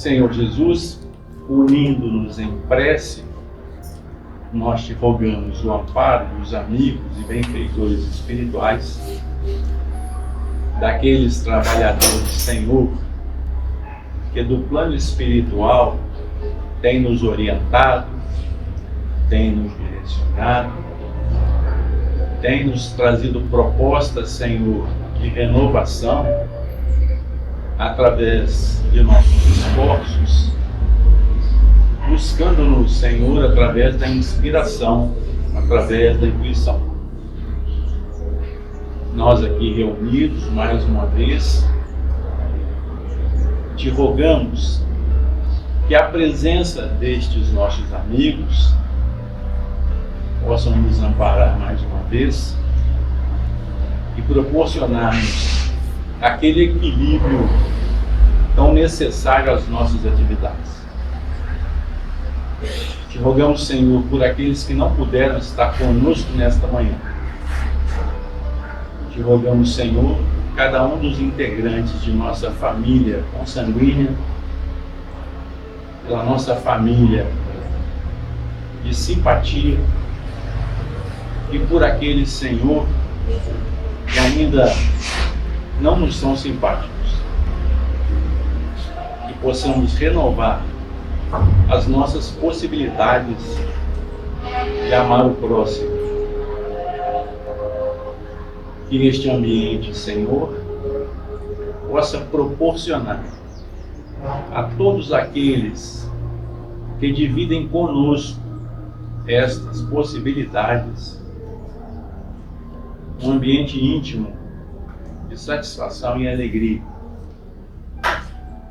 Senhor Jesus, unindo-nos em prece, nós te rogamos o amparo dos amigos e benfeitores espirituais, daqueles trabalhadores, Senhor, que do plano espiritual tem nos orientado, tem nos direcionado, tem nos trazido propostas, Senhor, de renovação, através de nossos esforços, buscando-nos, Senhor, através da inspiração, através da intuição. Nós aqui reunidos, mais uma vez, te rogamos que a presença destes nossos amigos possam nos amparar mais uma vez e proporcionar-nos aquele equilíbrio tão necessário às nossas atividades. Te rogamos, Senhor, por aqueles que não puderam estar conosco nesta manhã. Te rogamos, Senhor, cada um dos integrantes de nossa família consanguínea, pela nossa família de simpatia, e por aqueles, Senhor, que ainda não nos são simpáticos, que possamos renovar as nossas possibilidades de amar o próximo. Que este ambiente, Senhor, possa proporcionar a todos aqueles que dividem conosco estas possibilidades um ambiente íntimo de satisfação e alegria.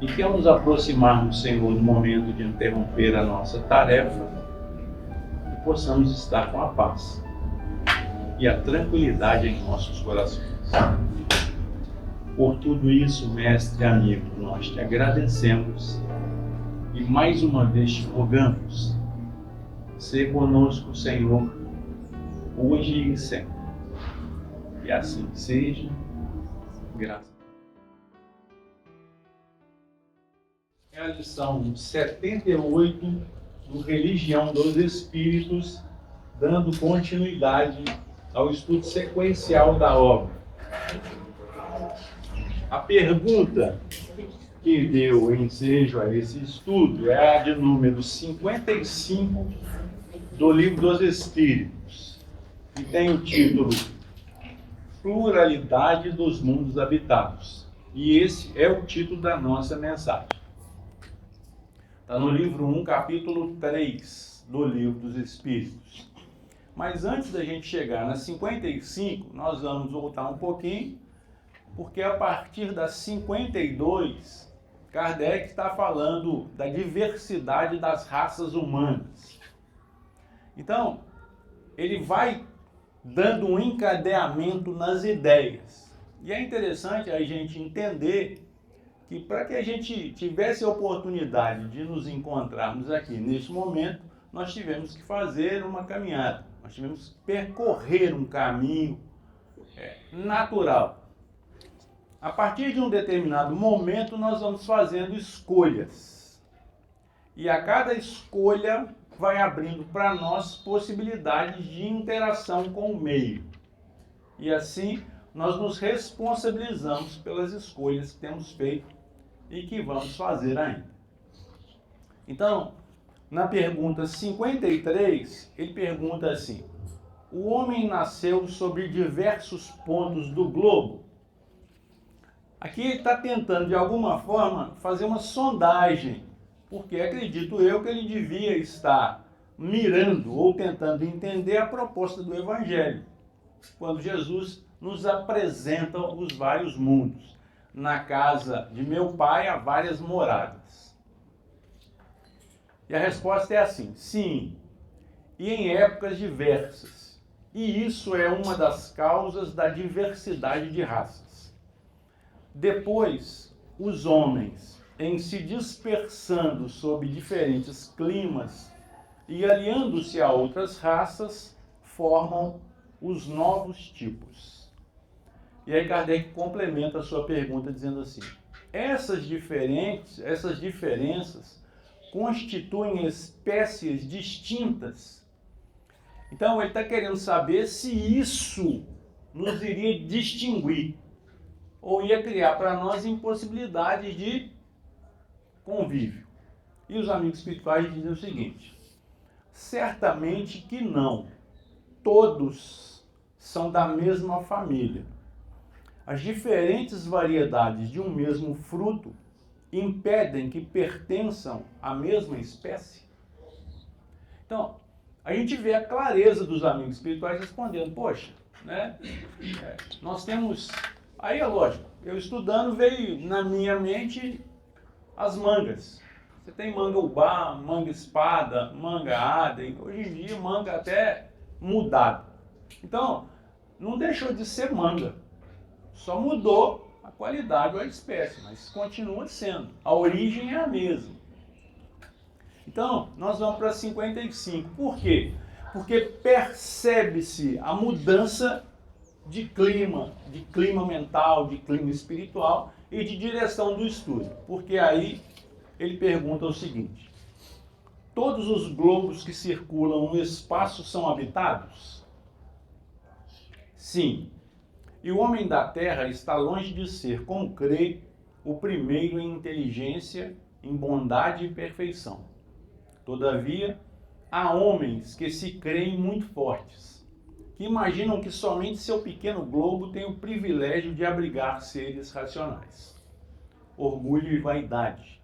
E que ao nos aproximarmos, Senhor, do momento de interromper a nossa tarefa, possamos estar com a paz e a tranquilidade em nossos corações. Por tudo isso, mestre e amigo, nós te agradecemos e mais uma vez te rogamos, ser conosco, Senhor, hoje e sempre. E assim seja, graças a Deus. É a lição 78 do Religião dos Espíritos, dando continuidade ao estudo sequencial da obra. A pergunta que deu ensejo a esse estudo é a de número 55 do Livro dos Espíritos, que tem o título Pluralidade dos Mundos Habitados. E esse é o título da nossa mensagem. Está no livro 1, capítulo 3 do Livro dos Espíritos. Mas antes da gente chegar na 55, nós vamos voltar um pouquinho, porque a partir da 52, Kardec está falando da diversidade das raças humanas. Então, ele vai dando um encadeamento nas ideias. E é interessante a gente entender que para que a gente tivesse a oportunidade de nos encontrarmos aqui neste momento, nós tivemos que fazer uma caminhada, nós tivemos que percorrer um caminho natural. A partir de um determinado momento, nós vamos fazendo escolhas. E a cada escolha vai abrindo para nós possibilidades de interação com o meio. E assim, nós nos responsabilizamos pelas escolhas que temos feito e que vamos fazer ainda. Então, na pergunta 53, ele pergunta assim: o homem nasceu sobre diversos pontos do globo? Aqui ele está tentando, de alguma forma, fazer uma sondagem, porque acredito eu que ele devia estar mirando ou tentando entender a proposta do Evangelho, quando Jesus nos apresenta os vários mundos. Na casa de meu pai há várias moradas. E a resposta é assim: sim, e em épocas diversas. E isso é uma das causas da diversidade de raças. Depois, os homens, em se dispersando sob diferentes climas e aliando-se a outras raças, formam os novos tipos. E aí Kardec complementa a sua pergunta dizendo assim: essas diferenças constituem espécies distintas. Então, ele está querendo saber se isso nos iria distinguir ou ia criar para nós impossibilidades de convívio. E os amigos espirituais dizem o seguinte: certamente que não. Todos são da mesma família. As diferentes variedades de um mesmo fruto impedem que pertençam à mesma espécie? Então, a gente vê a clareza dos amigos espirituais respondendo: poxa, né? Nós temos... Aí é lógico, eu estudando veio na minha mente as mangas. Você tem manga ubá, manga espada, manga Aden, hoje em dia manga até mudada. Então, não deixou de ser manga, só mudou a qualidade ou a espécie, mas continua sendo. A origem é a mesma. Então, nós vamos para 55. Por quê? Porque percebe-se a mudança de clima mental, de clima espiritual e de direção do estudo. Porque aí ele pergunta o seguinte: todos os globos que circulam no espaço são habitados? Sim. E o homem da Terra está longe de ser, como crê, o primeiro em inteligência, em bondade e perfeição. Todavia, há homens que se creem muito fortes, que imaginam que somente seu pequeno globo tem o privilégio de abrigar seres racionais. Orgulho e vaidade.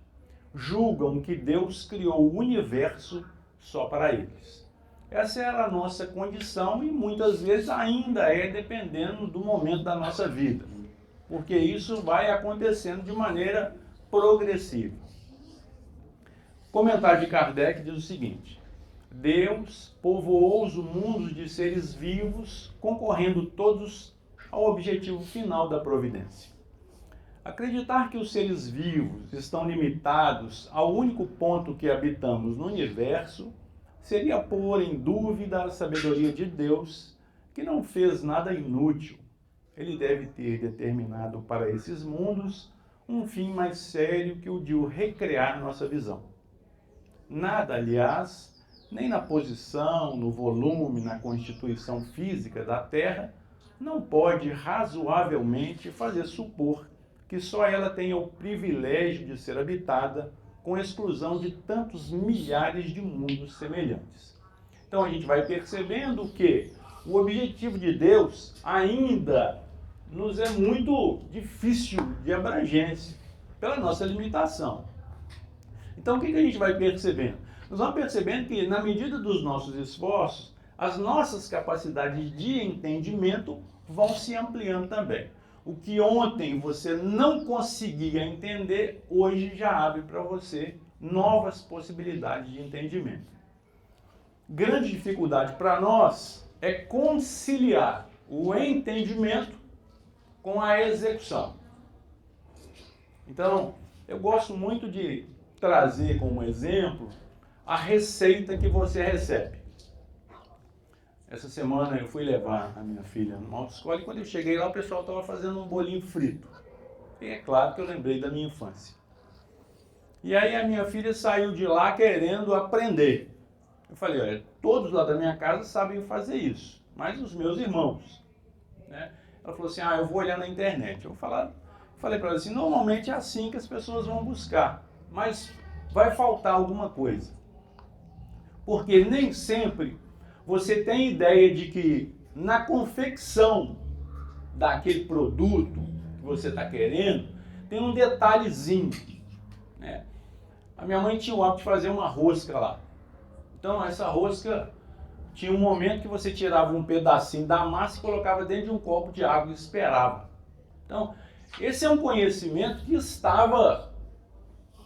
Julgam que Deus criou o universo só para eles. Essa era a nossa condição e muitas vezes ainda é, dependendo do momento da nossa vida, porque isso vai acontecendo de maneira progressiva. O comentário de Kardec diz o seguinte: Deus povoou os mundos de seres vivos, concorrendo todos ao objetivo final da providência. Acreditar que os seres vivos estão limitados ao único ponto que habitamos no universo seria pôr em dúvida a sabedoria de Deus, que não fez nada inútil. Ele deve ter determinado para esses mundos um fim mais sério que o de o recriar nossa visão. Nada, aliás, nem na posição, no volume, na constituição física da Terra, não pode razoavelmente fazer supor que só ela tenha o privilégio de ser habitada, com exclusão de tantos milhares de mundos semelhantes. Então a gente vai percebendo que o objetivo de Deus ainda nos é muito difícil de abrangência, pela nossa limitação. Então o que a gente vai percebendo? Nós vamos percebendo que, na medida dos nossos esforços, as nossas capacidades de entendimento vão se ampliando também. O que ontem você não conseguia entender, hoje já abre para você novas possibilidades de entendimento. Grande dificuldade para nós é conciliar o entendimento com a execução. Então, eu gosto muito de trazer como exemplo a receita que você recebe. Essa semana eu fui levar a minha filha numa autoescola e quando eu cheguei lá o pessoal estava fazendo um bolinho frito. E é claro que eu lembrei da minha infância. E aí a minha filha saiu de lá querendo aprender. Eu falei: olha, todos lá da minha casa sabem fazer isso, mas os meus irmãos, né? Ela falou assim: eu vou olhar na internet. Eu falei para ela assim: normalmente é assim que as pessoas vão buscar, mas vai faltar alguma coisa. Porque nem sempre você tem ideia de que na confecção daquele produto que você está querendo, tem um detalhezinho, né? A minha mãe tinha o hábito de fazer uma rosca lá. Então essa rosca tinha um momento que você tirava um pedacinho da massa e colocava dentro de um copo de água e esperava. Então, esse é um conhecimento que estava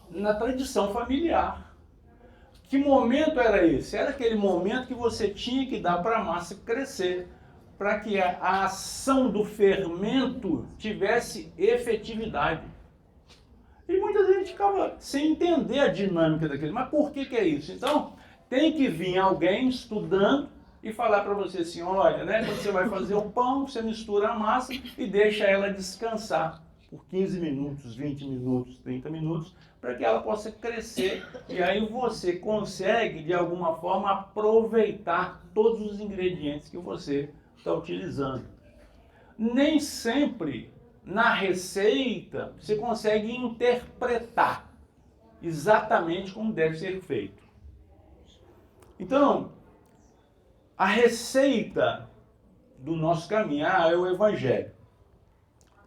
na tradição familiar. Que momento era esse? Era aquele momento que você tinha que dar para a massa crescer, para que a ação do fermento tivesse efetividade. E muita gente ficava sem entender a dinâmica daquele. Mas por que é isso? Então, tem que vir alguém estudando e falar para você assim: olha, né, quando você vai fazer o pão, você mistura a massa e deixa ela descansar. por 15 minutos, 20 minutos, 30 minutos, para que ela possa crescer e aí você consegue, de alguma forma, aproveitar todos os ingredientes que você está utilizando. Nem sempre na receita você consegue interpretar exatamente como deve ser feito. Então, a receita do nosso caminhar é o Evangelho.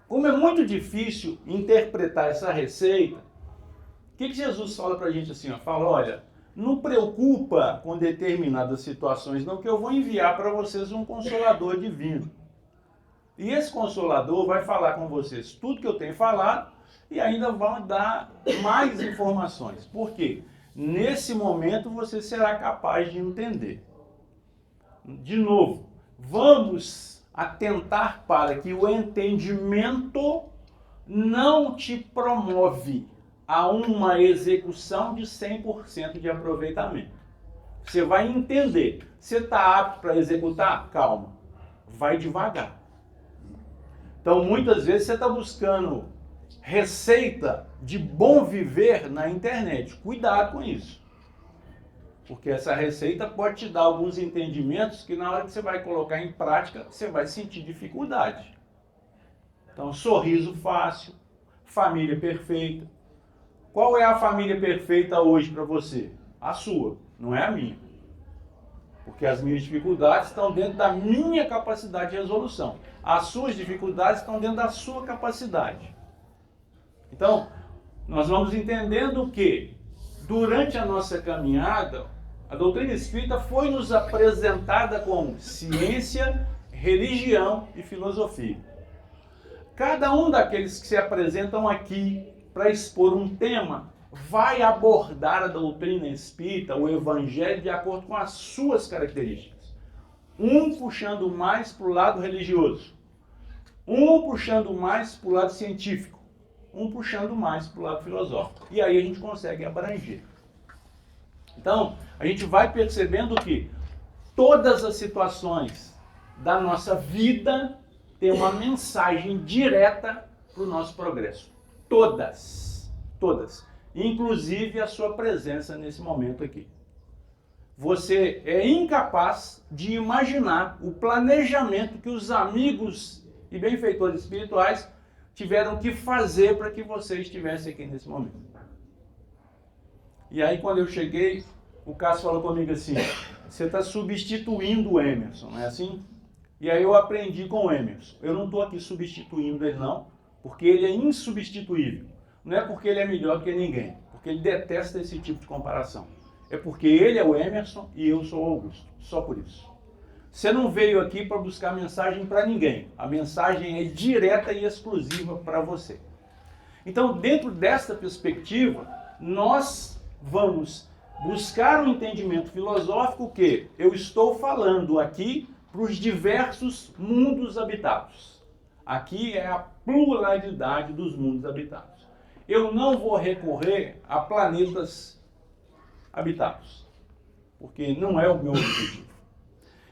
Como é muito difícil interpretar essa receita, o que Jesus fala para a gente assim? Fala, olha, não preocupa com determinadas situações não, que eu vou enviar para vocês um Consolador divino. E esse Consolador vai falar com vocês tudo que eu tenho falado e ainda vai dar mais informações. Por quê? Nesse momento você será capaz de entender. De novo, vamos atentar para que o entendimento não te promove a uma execução de 100% de aproveitamento. Você vai entender. Você está apto para executar? Calma. Vai devagar. Então, muitas vezes você está buscando receita de bom viver na internet. Cuidado com isso. Porque essa receita pode te dar alguns entendimentos que na hora que você vai colocar em prática, você vai sentir dificuldade. Então, sorriso fácil, família perfeita. Qual é a família perfeita hoje para você? A sua, não é a minha. Porque as minhas dificuldades estão dentro da minha capacidade de resolução. As suas dificuldades estão dentro da sua capacidade. Então, nós vamos entendendo que, durante a nossa caminhada, a doutrina espírita foi nos apresentada como ciência, religião e filosofia. Cada um daqueles que se apresentam aqui para expor um tema vai abordar a doutrina espírita, o evangelho, de acordo com as suas características. Um puxando mais para o lado religioso, um puxando mais para o lado científico, um puxando mais para o lado filosófico. E aí a gente consegue abranger. Então, a gente vai percebendo que todas as situações da nossa vida têm uma mensagem direta para o nosso progresso. Todas. Todas. Inclusive a sua presença nesse momento aqui. Você é incapaz de imaginar o planejamento que os amigos e benfeitores espirituais tiveram que fazer para que você estivesse aqui nesse momento. E aí, quando eu cheguei, o Cássio falou comigo assim, você está substituindo o Emerson, não é assim? E aí eu aprendi com o Emerson. Eu não estou aqui substituindo ele não, porque ele é insubstituível. Não é porque ele é melhor que ninguém, porque ele detesta esse tipo de comparação. É porque ele é o Emerson e eu sou o Augusto. Só por isso. Você não veio aqui para buscar mensagem para ninguém. A mensagem é direta e exclusiva para você. Então, dentro desta perspectiva, nós vamos buscar um entendimento filosófico que eu estou falando aqui para os diversos mundos habitados. Aqui é a pluralidade dos mundos habitados. Eu não vou recorrer a planetas habitados, porque não é o meu objetivo.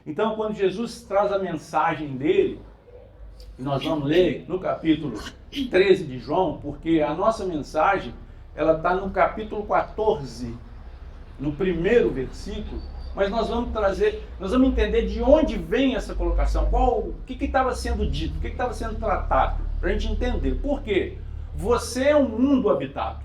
Então, quando Jesus traz a mensagem dele, nós vamos ler no capítulo 13 de João, porque a nossa mensagem, ela está no capítulo 14, no primeiro versículo, mas nós vamos entender de onde vem essa colocação, o que estava sendo dito, o que estava sendo tratado, para a gente entender. Por quê? Você é um mundo habitado.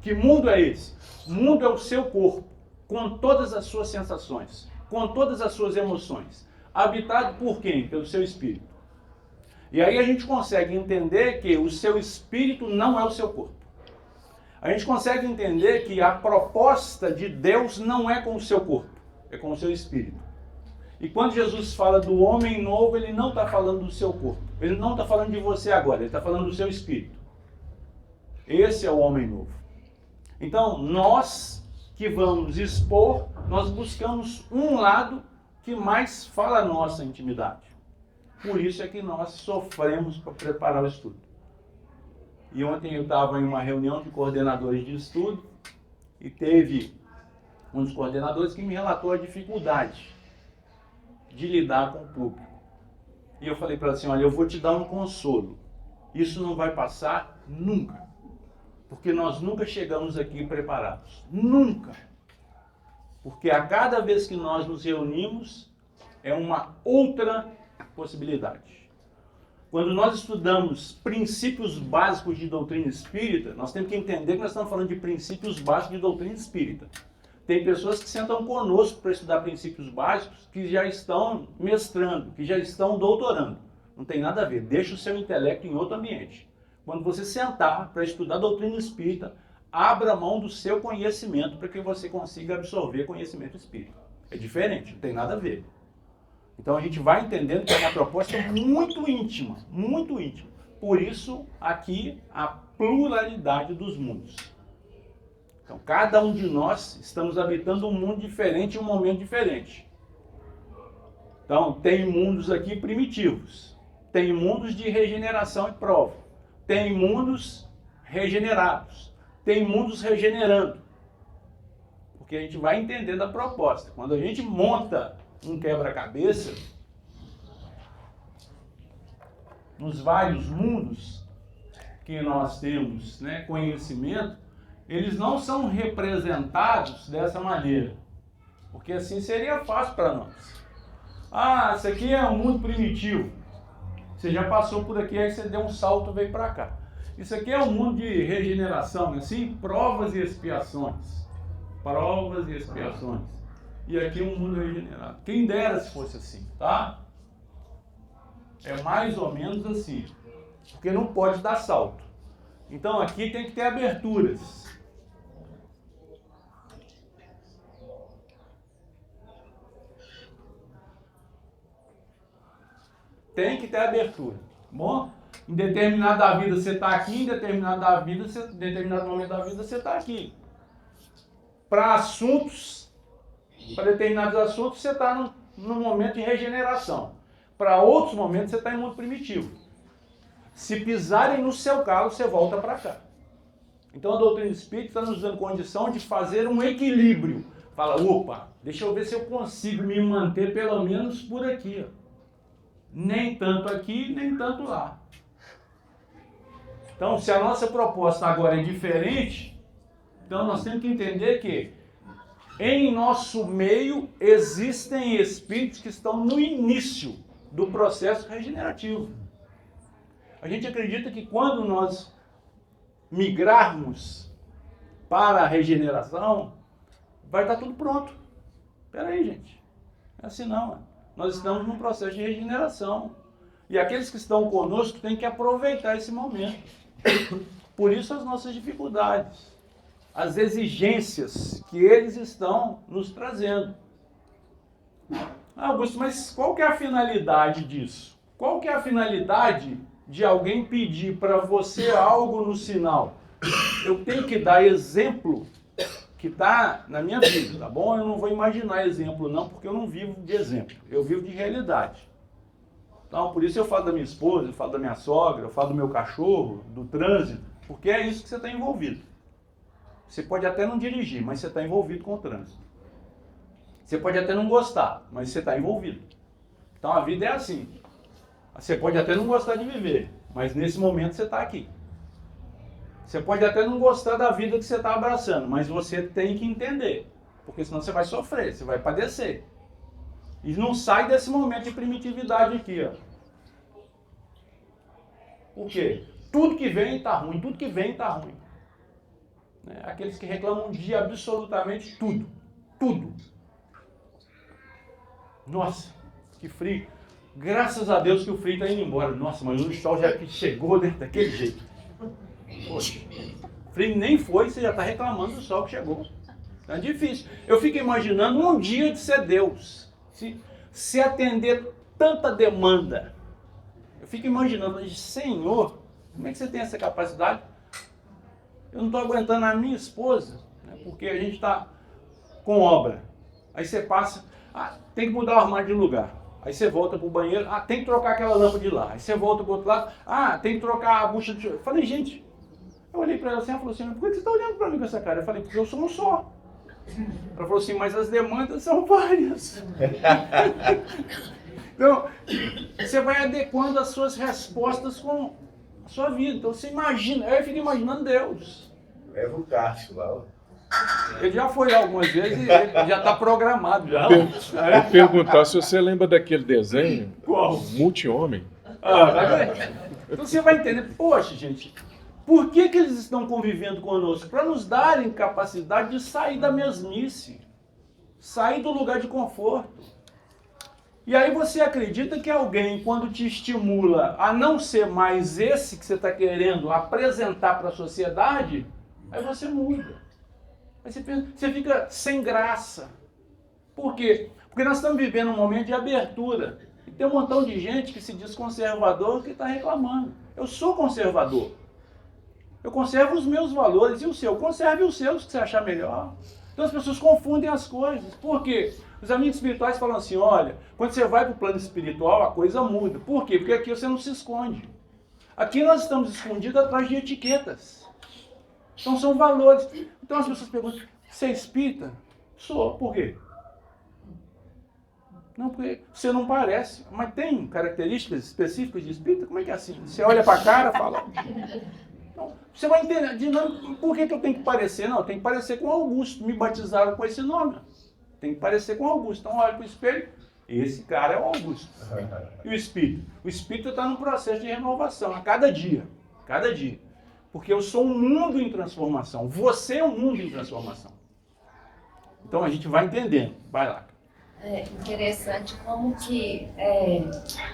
Que mundo é esse? O mundo é o seu corpo, com todas as suas sensações, com todas as suas emoções. Habitado por quem? Pelo seu espírito. E aí a gente consegue entender que o seu espírito não é o seu corpo. A gente consegue entender que a proposta de Deus não é com o seu corpo, é com o seu espírito. E quando Jesus fala do homem novo, ele não está falando do seu corpo. Ele não está falando de você agora, ele está falando do seu espírito. Esse é o homem novo. Então, nós que vamos expor, nós buscamos um lado que mais fala a nossa intimidade. Por isso é que nós sofremos para preparar o estudo. E ontem eu estava em uma reunião de coordenadores de estudo e teve um dos coordenadores que me relatou a dificuldade de lidar com o público. E eu falei para ela assim, olha, eu vou te dar um consolo. Isso não vai passar nunca. Porque nós nunca chegamos aqui preparados. Nunca. Porque a cada vez que nós nos reunimos, é uma outra possibilidade. Quando nós estudamos princípios básicos de doutrina espírita, nós temos que entender que nós estamos falando de princípios básicos de doutrina espírita. Tem pessoas que sentam conosco para estudar princípios básicos que já estão mestrando, que já estão doutorando. Não tem nada a ver. Deixa o seu intelecto em outro ambiente. Quando você sentar para estudar doutrina espírita, abra mão do seu conhecimento para que você consiga absorver conhecimento espírita. É diferente, não tem nada a ver. Então a gente vai entendendo que é uma proposta muito íntima, muito íntima. Por isso, aqui, a pluralidade dos mundos. Então, cada um de nós estamos habitando um mundo diferente em um momento diferente. Então, tem mundos aqui primitivos. Tem mundos de regeneração e prova. Tem mundos regenerados. Tem mundos regenerando. Porque a gente vai entendendo a proposta. Quando a gente monta um quebra-cabeça, nos vários mundos que nós temos, né, conhecimento, eles não são representados dessa maneira, porque assim seria fácil para nós. Ah, isso aqui é um mundo primitivo. Você já passou por aqui, aí você deu um salto e veio para cá. Isso aqui é um mundo de regeneração, assim, provas e expiações. Provas e expiações. E aqui um mundo regenerado. Quem dera se fosse assim, tá? É mais ou menos assim. Porque não pode dar salto. Então aqui tem que ter aberturas. Tem que ter abertura. Bom? Em determinada vida você está aqui, em determinado momento da vida você está aqui. Para assuntos, para determinados assuntos, você está num momento de regeneração. Para outros momentos, você está em mundo primitivo. Se pisarem no seu calo, você volta para cá. Então, a doutrina espírita está nos dando condição de fazer um equilíbrio. Fala, opa, deixa eu ver se eu consigo me manter pelo menos por aqui. Ó. Nem tanto aqui, nem tanto lá. Então, se a nossa proposta agora é diferente, então nós temos que entender que em nosso meio existem espíritos que estão no início do processo regenerativo. A gente acredita que quando nós migrarmos para a regeneração, vai estar tudo pronto. Espera aí, gente. Não é assim não. Nós estamos num processo de regeneração. E aqueles que estão conosco têm que aproveitar esse momento. Por isso as nossas dificuldades, as exigências que eles estão nos trazendo. Augusto, mas qual que é a finalidade disso? Qual que é a finalidade de alguém pedir para você algo no sinal? Eu tenho que dar exemplo que está na minha vida, tá bom? Eu não vou imaginar exemplo não, porque eu não vivo de exemplo, eu vivo de realidade. Então, por isso eu falo da minha esposa, eu falo da minha sogra, eu falo do meu cachorro, do trânsito, porque é isso que você está envolvido. Você pode até não dirigir, mas você está envolvido com o trânsito. Você pode até não gostar, mas você está envolvido. Então a vida é assim. Você pode até não gostar de viver, mas nesse momento você está aqui. Você pode até não gostar da vida que você está abraçando, mas você tem que entender, porque senão você vai sofrer, você vai padecer. E não sai desse momento de primitividade aqui, ó. Por quê? Tudo que vem está ruim, tudo que vem está ruim. Aqueles que reclamam de absolutamente tudo. Tudo. Nossa, que frio. Graças a Deus que o frio está indo embora. Nossa, mas o sol já chegou daquele jeito. Poxa, frio nem foi, você já está reclamando do sol que chegou. É difícil. Eu fico imaginando um dia de ser Deus. Se atender tanta demanda. Eu fico imaginando, Senhor, como é que você tem essa capacidade? Eu não estou aguentando a minha esposa, né, porque a gente está com obra. Aí você passa, tem que mudar o armário de lugar. Aí você volta para o banheiro, tem que trocar aquela lâmpada de lá. Aí você volta para o outro lado, tem que trocar a bucha de... Eu falei, gente, eu olhei para ela assim, ela falou assim, por que você está olhando para mim com essa cara? Eu falei, porque eu sou um só. Ela falou assim, mas as demandas são várias. Então, você vai adequando as suas respostas com a sua vida. Então você imagina, eu fico imaginando Deus. Leva o Cássio lá, ó. Ele já foi lá algumas vezes e ele já está programado. Já. Eu perguntar se você lembra daquele desenho, Qual? Multi-Homem. Então você vai entender, poxa, gente, por que eles estão convivendo conosco? Para nos darem capacidade de sair da mesmice, sair do lugar de conforto. E aí você acredita que alguém, quando te estimula a não ser mais esse que você está querendo apresentar para a sociedade, aí você muda. Aí você fica sem graça. Por quê? Porque nós estamos vivendo um momento de abertura. E tem um montão de gente que se diz conservador que está reclamando. Eu sou conservador. Eu conservo os meus valores e o seu. Conserve os seus que você achar melhor. Então as pessoas confundem as coisas. Por quê? Os amigos espirituais falam assim, olha, quando você vai para o plano espiritual, a coisa muda. Por quê? Porque aqui você não se esconde. Aqui nós estamos escondidos atrás de etiquetas. Então são valores. Então as pessoas perguntam, você é espírita? Sou. Por quê? Não, porque você não parece. Mas tem características específicas de espírita? Como é que é assim? Você olha para a cara e fala... Então, você vai entender, por que eu tenho que parecer? Não, eu tenho que parecer com Augusto. Me batizaram com esse nome. Tem que parecer com Augusto. Então olha para o espelho, esse cara é o Augusto. E o espírito? O espírito está num processo de renovação, a cada dia. Cada dia. Porque eu sou um mundo em transformação. Você é um mundo em transformação. Então a gente vai entendendo. Vai lá. É interessante como que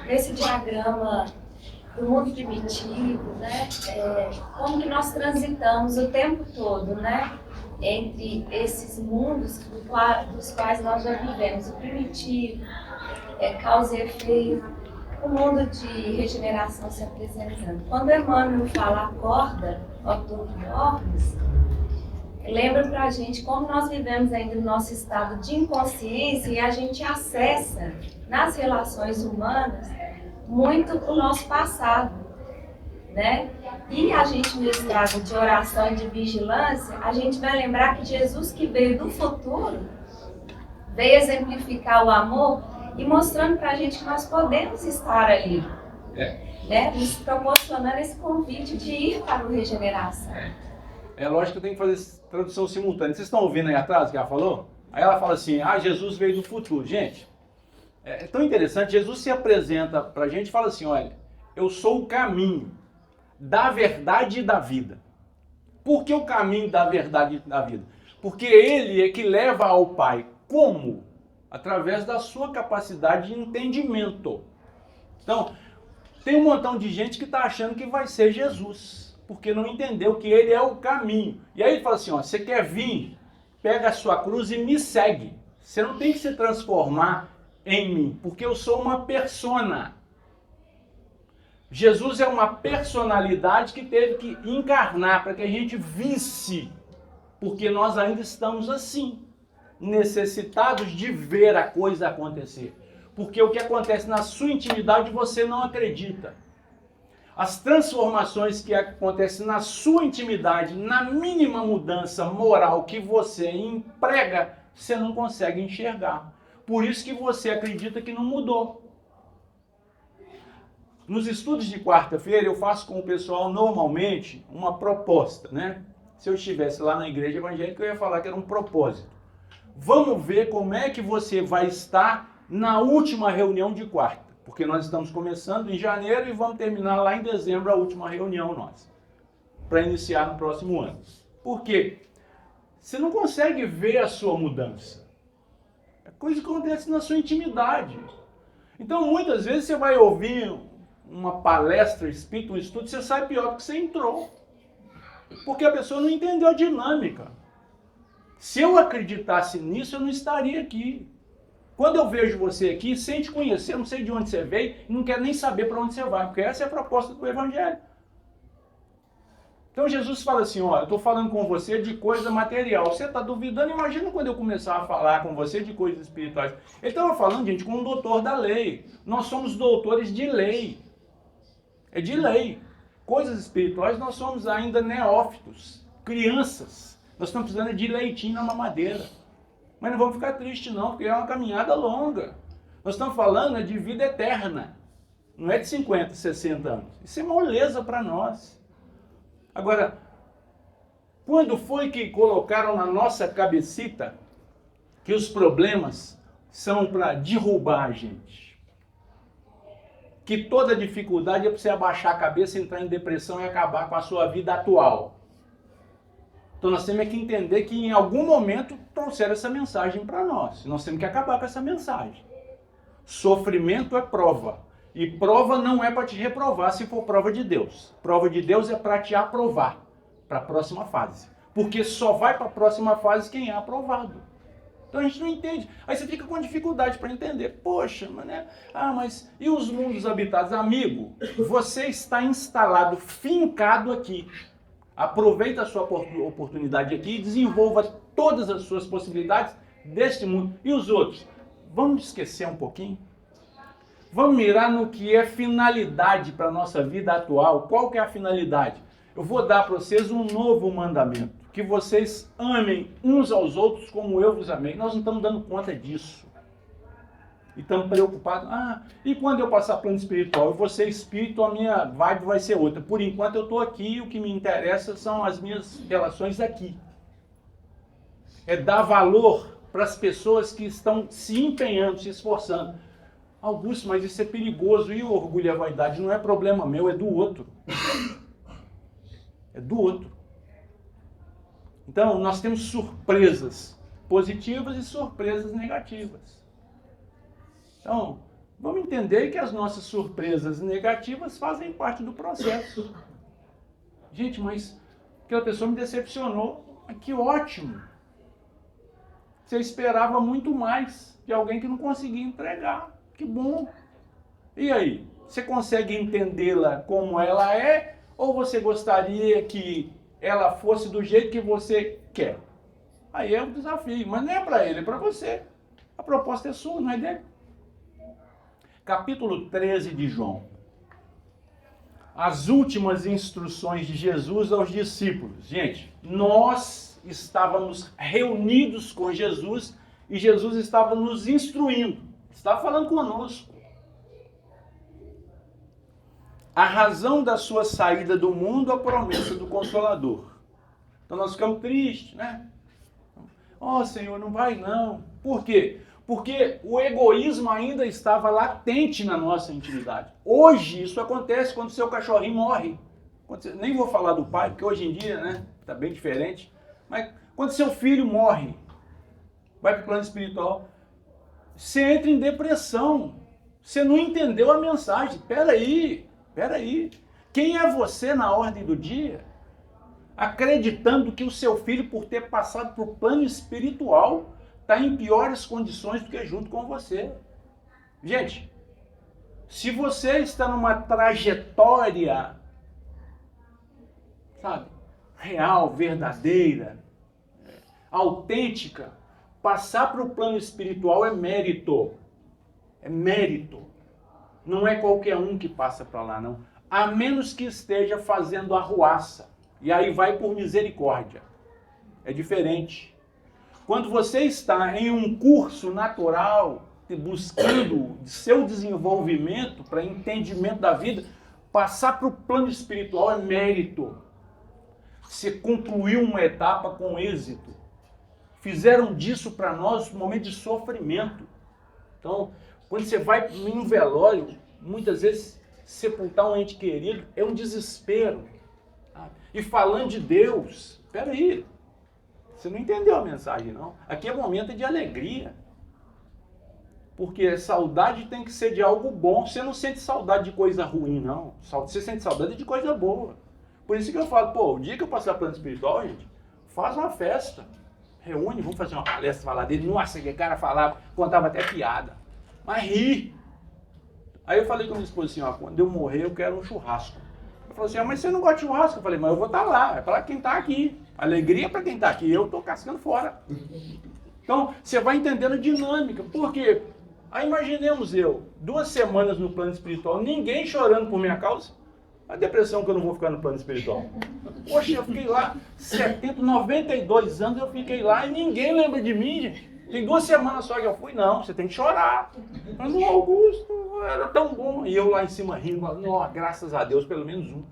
nesse diagrama do mundo primitivo, né, como que nós transitamos o tempo todo, né, entre esses mundos dos quais nós já vivemos, o primitivo, causa e efeito, o mundo de regeneração se apresentando. Quando Emmanuel fala acorda, ó tu que dormes, lembra pra gente como nós vivemos ainda no nosso estado de inconsciência e a gente acessa nas relações humanas muito o nosso passado, né? E a gente no estado de oração e de vigilância, a gente vai lembrar que Jesus que veio do futuro, veio exemplificar o amor e mostrando pra gente que nós podemos estar ali, né? Nos proporcionando esse convite de ir para o regeneração. É lógico que eu tenho que fazer tradução simultânea. Vocês estão ouvindo aí atrás o que ela falou? Aí ela fala assim, Jesus veio do futuro. Gente, é tão interessante, Jesus se apresenta pra gente e fala assim, olha, eu sou o caminho da verdade e da vida. Por que o caminho da verdade e da vida? Porque ele é que leva ao Pai. Como? Através da sua capacidade de entendimento. Então, tem um montão de gente que está achando que vai ser Jesus, porque não entendeu que ele é o caminho. E aí ele fala assim, ó, você quer vir, pega a sua cruz e me segue. Você não tem que se transformar em mim, porque eu sou uma persona. Jesus é uma personalidade que teve que encarnar para que a gente visse, porque nós ainda estamos assim, necessitados de ver a coisa acontecer. Porque o que acontece na sua intimidade você não acredita. As transformações que acontecem na sua intimidade, na mínima mudança moral que você emprega, você não consegue enxergar. Por isso que você acredita que não mudou. Nos estudos de quarta-feira eu faço com o pessoal normalmente uma proposta, né? Se eu estivesse lá na igreja evangélica eu ia falar que era um propósito. Vamos ver como é que você vai estar na última reunião de quarta. Porque nós estamos começando em janeiro e vamos terminar lá em dezembro a última reunião nossa. Para iniciar no próximo ano. Por quê? Você não consegue ver a sua mudança. É coisa que acontece na sua intimidade. Então muitas vezes você vai ouvir uma palestra espírita, um estudo, você sai pior do que você entrou. Porque a pessoa não entendeu a dinâmica. Se eu acreditasse nisso, eu não estaria aqui. Quando eu vejo você aqui, sem te conhecer, não sei de onde você veio, não quero nem saber para onde você vai, porque essa é a proposta do Evangelho. Então Jesus fala assim, ó, eu estou falando com você de coisa material. Você está duvidando? Imagina quando eu começar a falar com você de coisas espirituais. Ele estava falando, gente, com um doutor da lei. Nós somos doutores de lei. É de lei. Coisas espirituais, nós somos ainda neófitos, crianças. Nós estamos precisando de leitinho na mamadeira. Mas não vamos ficar tristes não, porque é uma caminhada longa. Nós estamos falando de vida eterna. Não é de 50, 60 anos. Isso é moleza para nós. Agora, quando foi que colocaram na nossa cabecita que os problemas são para derrubar a gente? Que toda dificuldade é para você abaixar a cabeça, entrar em depressão e acabar com a sua vida atual. Então nós temos que entender que em algum momento trouxeram essa mensagem para nós. Nós temos que acabar com essa mensagem. Sofrimento é prova. E prova não é para te reprovar se for prova de Deus. Prova de Deus é para te aprovar para a próxima fase. Porque só vai para a próxima fase quem é aprovado. Então a gente não entende. Aí você fica com dificuldade para entender. Poxa, né? Mas e os mundos habitados? Amigo, você está instalado, fincado aqui. Aproveita a sua oportunidade aqui e desenvolva todas as suas possibilidades deste mundo. E os outros? Vamos esquecer um pouquinho? Vamos mirar no que é finalidade para a nossa vida atual. Qual que é a finalidade? Eu vou dar para vocês um novo mandamento. Que vocês amem uns aos outros como eu vos amei. Nós não estamos dando conta disso. E estamos preocupados. E quando eu passar plano espiritual? Eu vou ser espírito, a minha vibe vai ser outra. Por enquanto eu estou aqui e o que me interessa são as minhas relações aqui. É dar valor para as pessoas que estão se empenhando, se esforçando. Augusto, mas isso é perigoso. E o orgulho e a vaidade não é problema meu, é do outro. É do outro. Então, nós temos surpresas positivas e surpresas negativas. Então, vamos entender que as nossas surpresas negativas fazem parte do processo. Gente, mas aquela pessoa me decepcionou. Que ótimo! Você esperava muito mais de alguém que não conseguia entregar. Que bom! E aí? Você consegue entendê-la como ela é? Ou você gostaria que ela fosse do jeito que você quer? Aí é um desafio, mas não é para ele, é para você. A proposta é sua, não é dele. Capítulo 13 de João. As últimas instruções de Jesus aos discípulos. Gente, nós estávamos reunidos com Jesus e Jesus estava nos instruindo. Estava falando conosco. A razão da sua saída do mundo, a promessa do Consolador. Então nós ficamos tristes, né? Senhor, não vai não. Por quê? Porque o egoísmo ainda estava latente na nossa intimidade. Hoje isso acontece quando seu cachorrinho morre. Nem vou falar do pai, porque hoje em dia, né, está bem diferente. Mas quando seu filho morre, vai para o plano espiritual, você entra em depressão. Você não entendeu a mensagem. Peraí. Quem é você na ordem do dia? Acreditando que o seu filho, por ter passado para o plano espiritual, está em piores condições do que junto com você. Gente, se você está numa trajetória, sabe, real, verdadeira, autêntica, passar para o plano espiritual é mérito. É mérito. Não é qualquer um que passa para lá, não. A menos que esteja fazendo arruaça. E aí vai por misericórdia. É diferente. Quando você está em um curso natural, buscando seu desenvolvimento para entendimento da vida, passar para o plano espiritual é mérito. Você concluiu uma etapa com êxito. Fizeram disso para nós um momento de sofrimento. Então, quando você vai em um velório, muitas vezes sepultar um ente querido é um desespero. E falando de Deus, peraí, você não entendeu a mensagem, não. Aqui é momento de alegria. Porque saudade tem que ser de algo bom. Você não sente saudade de coisa ruim, não. Você sente saudade de coisa boa. Por isso que eu falo, o dia que eu passar plano espiritual, gente, faz uma festa. Reúne, vamos fazer uma palestra, falar dele. Nossa, que cara falava, contava até piada. Mas ri. Aí eu falei com a minha esposa assim, quando eu morrer eu quero um churrasco. Ela falou assim, mas você não gosta de churrasco? Eu falei, mas eu vou estar lá, é para quem está aqui. Alegria para quem está aqui, eu estou cascando fora. Então, você vai entendendo a dinâmica. Por quê? Aí imaginemos 2 semanas no plano espiritual, ninguém chorando por minha causa. A depressão que eu não vou ficar no plano espiritual. Poxa, eu fiquei lá 92 anos, eu fiquei lá e ninguém lembra de mim, gente. Tem 2 semanas só que eu fui. Não, você tem que chorar. Mas o Augusto era tão bom. E eu lá em cima rindo, nossa, graças a Deus, pelo menos um.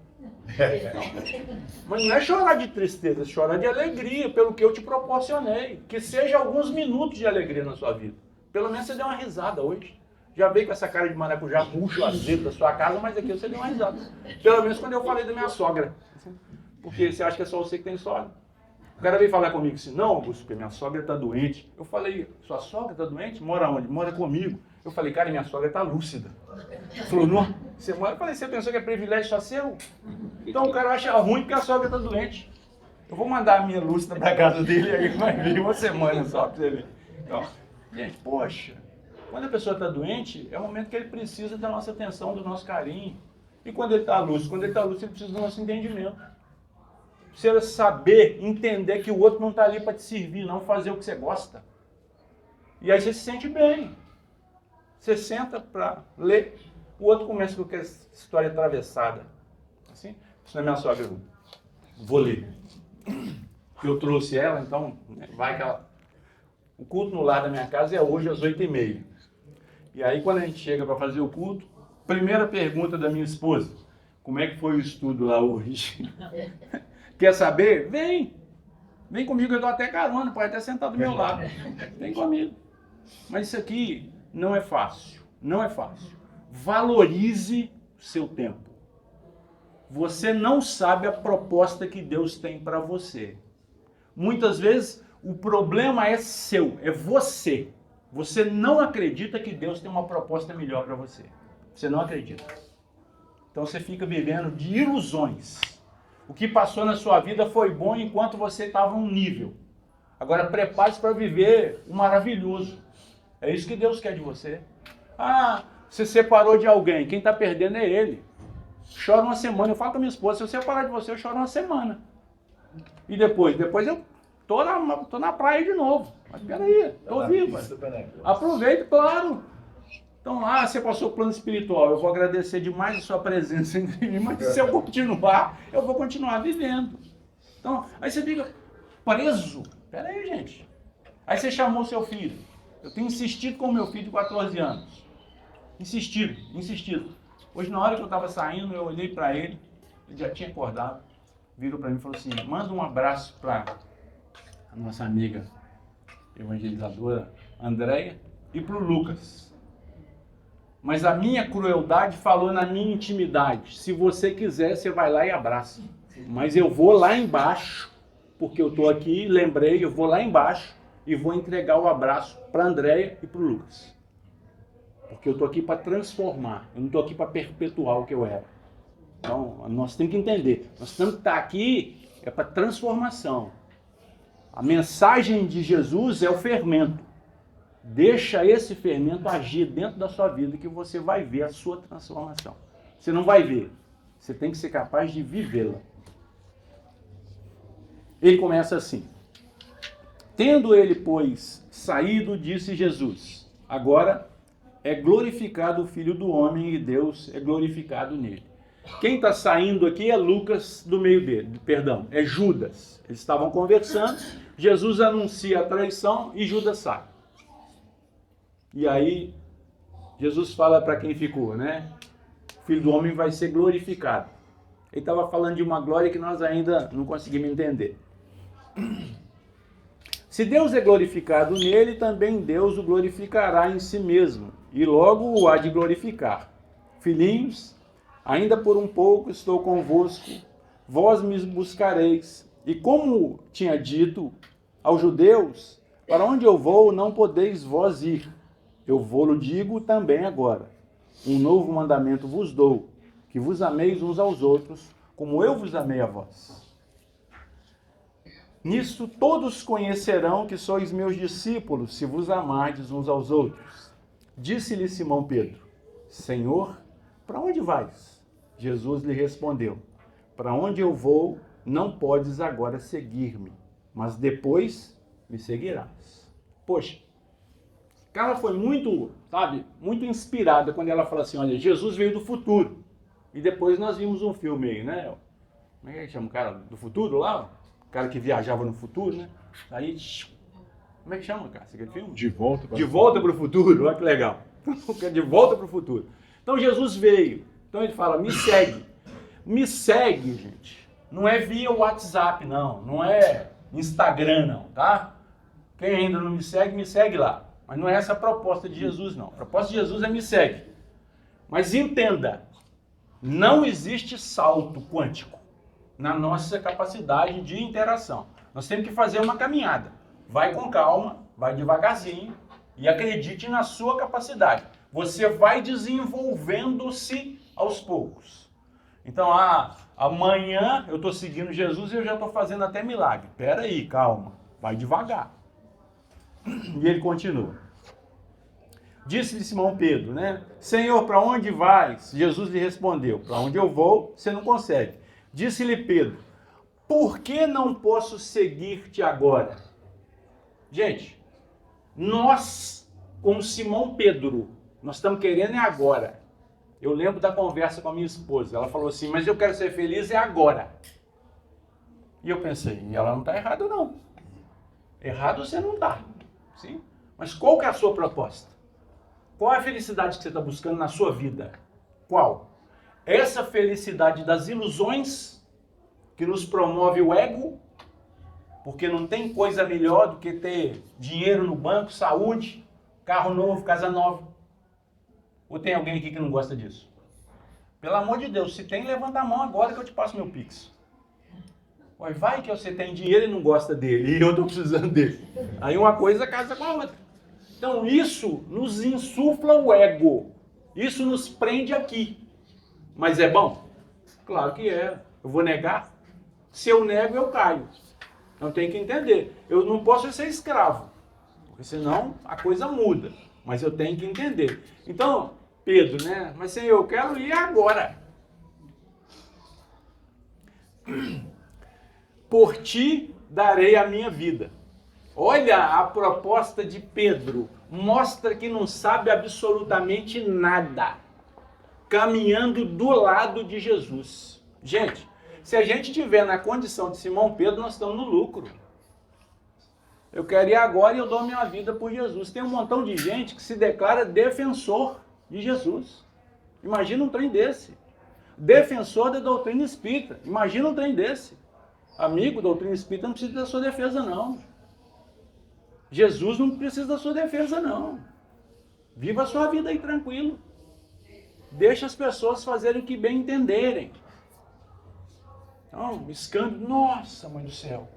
Mas não é chorar de tristeza, é chorar de alegria pelo que eu te proporcionei. Que seja alguns minutos de alegria na sua vida. Pelo menos você deu uma risada hoje. Já veio com essa cara de maracujá, murcho, azedo da sua casa, mas aqui você deu uma risada. Pelo menos quando eu falei da minha sogra. Porque você acha que é só você que tem sogra. O cara veio falar comigo assim, não, Augusto, porque minha sogra está doente. Eu falei, sua sogra está doente? Mora onde? Mora comigo. Eu falei, cara, minha sogra está lúcida. Ele falou, não, você mora? Eu falei, você pensou que é privilégio só seu? Então o cara acha ruim porque a sogra está doente. Eu vou mandar a minha lúcida para casa dele e aí vai vir 1 semana só para você ver. Então, gente, poxa, quando a pessoa está doente, é o momento que ele precisa da nossa atenção, do nosso carinho. E quando ele está lúcido? Quando ele está lúcido, ele precisa do nosso entendimento. Você saber, entender que o outro não está ali para te servir, não fazer o que você gosta. E aí você se sente bem. Você senta para ler, o outro começa com aquela história atravessada. Assim, isso não é minha sogra, eu vou ler. Eu trouxe ela, então vai que ela... O culto no lar da minha casa é hoje às 8h30. E aí quando a gente chega para fazer o culto, primeira pergunta da minha esposa, como é que foi o estudo lá hoje? Quer saber? Vem! Vem comigo, eu dou até carona, pode até sentar do meu lado. Vem comigo. Mas isso aqui não é fácil. Não é fácil. Valorize o seu tempo. Você não sabe a proposta que Deus tem para você. Muitas vezes o problema é seu, é você. Você não acredita que Deus tem uma proposta melhor para você. Você não acredita. Então você fica vivendo de ilusões. O que passou na sua vida foi bom enquanto você estava num nível. Agora prepare-se para viver o maravilhoso. É isso que Deus quer de você. Ah, você separou de alguém. Quem está perdendo é ele. Chora 1 semana. Eu falo com a minha esposa, se eu separar de você, eu choro 1 semana. E depois eu tô na praia de novo. Mas peraí, tô vivo. Aproveita, claro. Então, você passou o plano espiritual, eu vou agradecer demais a sua presença entre mim, mas se eu continuar, eu vou continuar vivendo. Então, aí você fica preso. Pera aí, gente. Aí você chamou seu filho. Eu tenho insistido com o meu filho de 14 anos. Insistido. Hoje, na hora que eu estava saindo, eu olhei para ele, ele já tinha acordado, virou para mim e falou assim, manda um abraço para a nossa amiga evangelizadora Andréia e para o Lucas. Mas a minha crueldade falou na minha intimidade. Se você quiser, você vai lá e abraça. Mas eu vou lá embaixo, porque eu estou aqui, lembrei, eu vou lá embaixo e vou entregar o abraço para a Andréia e para o Lucas. Porque eu estou aqui para transformar, eu não estou aqui para perpetuar o que eu era. Então, nós temos que entender. Nós temos que estar aqui para transformação. A mensagem de Jesus é o fermento. Deixa esse fermento agir dentro da sua vida que você vai ver a sua transformação. Você não vai ver, você tem que ser capaz de vivê-la. Ele começa assim. Tendo ele, pois, saído, disse Jesus, agora é glorificado o Filho do Homem e Deus é glorificado nele. Quem está saindo aqui é Lucas do meio dele, é Judas. Eles estavam conversando, Jesus anuncia a traição e Judas sai. E aí, Jesus fala para quem ficou, né? O Filho do Homem vai ser glorificado. Ele estava falando de uma glória que nós ainda não conseguimos entender. Se Deus é glorificado nele, também Deus o glorificará em si mesmo, e logo o há de glorificar. Filhinhos, ainda por um pouco estou convosco, vós me buscareis. E como tinha dito aos judeus, para onde eu vou, não podeis vós ir. Eu vou-lo digo também agora. Um novo mandamento vos dou, que vos ameis uns aos outros, como eu vos amei a vós. Nisto todos conhecerão que sois meus discípulos, se vos amardes uns aos outros. Disse-lhe Simão Pedro, Senhor, para onde vais? Jesus lhe respondeu, para onde eu vou, não podes agora seguir-me, mas depois me seguirás. Poxa, ela foi muito inspirada quando ela fala assim, olha, Jesus veio do futuro. E depois nós vimos um filme aí, né? Como é que chama o cara do futuro lá? O cara que viajava no futuro, né? Aí Como é que chama, cara? Aquele filme? De volta para De Volta para o Futuro, olha que legal. De Volta para o Futuro. Então Jesus veio. Então ele fala, me segue. Me segue, gente. Não é via WhatsApp, não. Não é Instagram, não, tá? Quem ainda não me segue lá. Mas não é essa a proposta de Jesus, não. A proposta de Jesus é me segue. Mas entenda, não existe salto quântico na nossa capacidade de interação. Nós temos que fazer uma caminhada. Vai com calma, vai devagarzinho e acredite na sua capacidade. Você vai desenvolvendo-se aos poucos. Então, amanhã eu estou seguindo Jesus e eu já estou fazendo até milagre. Espera aí, calma, vai devagar. E ele continua. Disse-lhe Simão Pedro, né? Senhor, para onde vais? Jesus lhe respondeu, para onde eu vou, você não consegue. Disse-lhe Pedro, por que não posso seguir-te agora? Gente, nós, como Simão Pedro, nós estamos querendo é agora. Eu lembro da conversa com a minha esposa. Ela falou assim, mas eu quero ser feliz é agora. E eu pensei, ela não está errada não. Errado você não está. Sim? Mas qual que é a sua proposta? Qual é a felicidade que você está buscando na sua vida? Qual? Essa felicidade das ilusões que nos promove o ego, porque não tem coisa melhor do que ter dinheiro no banco, saúde, carro novo, casa nova. Ou tem alguém aqui que não gosta disso? Pelo amor de Deus, se tem, levanta a mão agora que eu te passo meu Pix. Vai que você tem dinheiro e não gosta dele, e eu estou precisando dele. Aí uma coisa casa com a outra. Então isso nos insufla o ego. Isso nos prende aqui. Mas é bom? Claro que é. Eu vou negar? Se eu nego, eu caio. Então tem que entender. Eu não posso ser escravo, porque senão a coisa muda. Mas eu tenho que entender. Então, Pedro, né? Mas Senhor, eu quero ir agora. Por ti darei a minha vida. Olha a proposta de Pedro. Mostra que não sabe absolutamente nada. Caminhando do lado de Jesus. Gente, se a gente estiver na condição de Simão Pedro, nós estamos no lucro. Eu quero ir agora e eu dou minha vida por Jesus. Tem um montão de gente que se declara defensor de Jesus. Imagina um trem desse. Defensor da doutrina espírita. Imagina um trem desse. Amigo, doutrina espírita não precisa da sua defesa, não. Jesus não precisa da sua defesa, não. Viva a sua vida aí tranquilo. Deixa as pessoas fazerem o que bem entenderem. Então, escândalo, nossa, mãe do céu.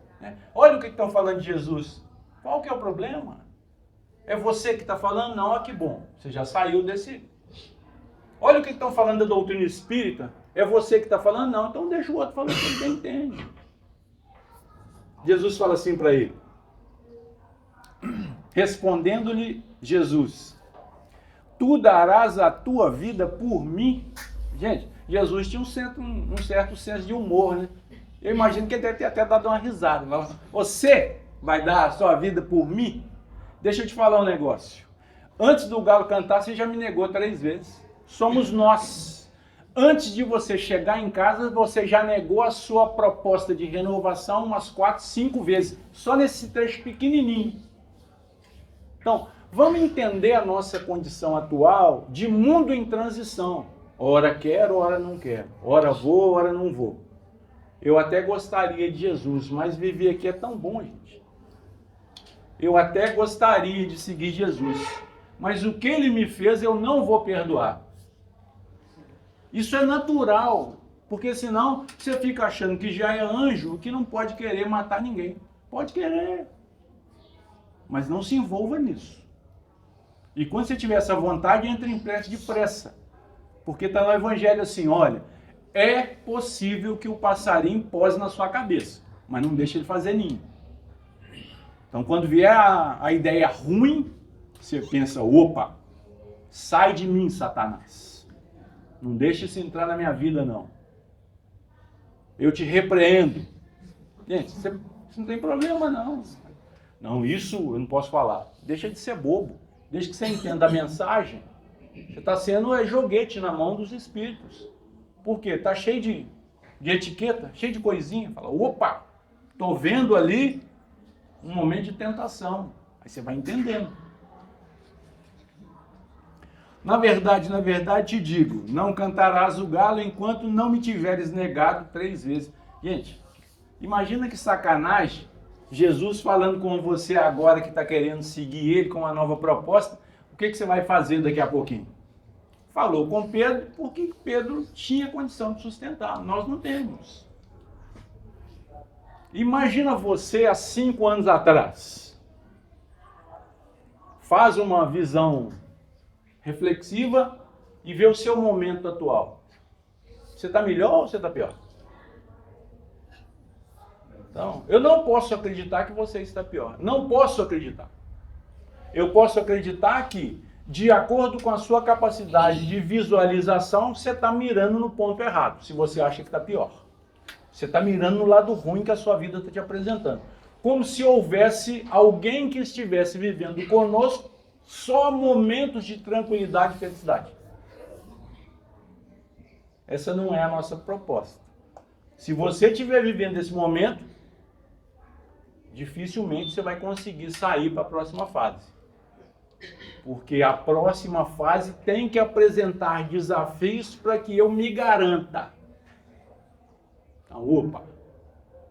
Olha o que estão falando de Jesus. Qual que é o problema? É você que está falando? Não, que bom. Você já saiu desse... Olha o que estão falando da doutrina espírita. É você que está falando? Não, então deixa o outro falar o que ele bem entende. Jesus fala assim para ele. Respondendo-lhe Jesus, tu darás a tua vida por mim? Gente, Jesus tinha um certo senso de humor, né? Eu imagino que ele deve ter até dado uma risada. Você vai dar a sua vida por mim? Deixa eu te falar um negócio. Antes do galo cantar, você já me negou 3 vezes. Somos nós. Antes de você chegar em casa, você já negou a sua proposta de renovação umas 4, 5 vezes. Só nesse trecho pequenininho. Então, vamos entender a nossa condição atual de mundo em transição. Ora quero, ora não quero. Ora vou, ora não vou. Eu até gostaria de Jesus, mas viver aqui é tão bom, gente. Eu até gostaria de seguir Jesus, mas o que ele me fez eu não vou perdoar. Isso é natural, porque senão você fica achando que já é anjo, que não pode querer matar ninguém. Pode querer, mas não se envolva nisso. E quando você tiver essa vontade, entre em prece depressa. Porque está no Evangelho assim, olha, é possível que o passarinho pose na sua cabeça, mas não deixa ele fazer ninho. Então quando vier a ideia ruim, você pensa, opa, sai de mim, Satanás. Não deixa isso entrar na minha vida, não. Eu te repreendo. Gente, isso não tem problema, não. Não, isso eu não posso falar. Deixa de ser bobo. Deixa que você entenda a mensagem. Você está sendo joguete na mão dos espíritos. Por quê? Está cheio de etiqueta, cheio de coisinha. Fala, opa, estou vendo ali um momento de tentação. Aí você vai entendendo. Na verdade, te digo, não cantarás o galo enquanto não me tiveres negado 3 vezes. Gente, imagina que sacanagem, Jesus falando com você agora que está querendo seguir ele com uma nova proposta, o que você vai fazer daqui a pouquinho? Falou com Pedro porque Pedro tinha condição de sustentar, nós não temos. Imagina você há 5 anos atrás. Faz uma visão reflexiva e vê o seu momento atual. Você está melhor ou você está pior? Então, eu não posso acreditar que você está pior. Não posso acreditar. Eu posso acreditar que, de acordo com a sua capacidade de visualização, você está mirando no ponto errado, se você acha que está pior. Você está mirando no lado ruim que a sua vida está te apresentando. Como se houvesse alguém que estivesse vivendo conosco só momentos de tranquilidade e felicidade. Essa não é a nossa proposta. Se você estiver vivendo esse momento, dificilmente você vai conseguir sair para a próxima fase. Porque a próxima fase tem que apresentar desafios para que eu me garanta. Então, opa,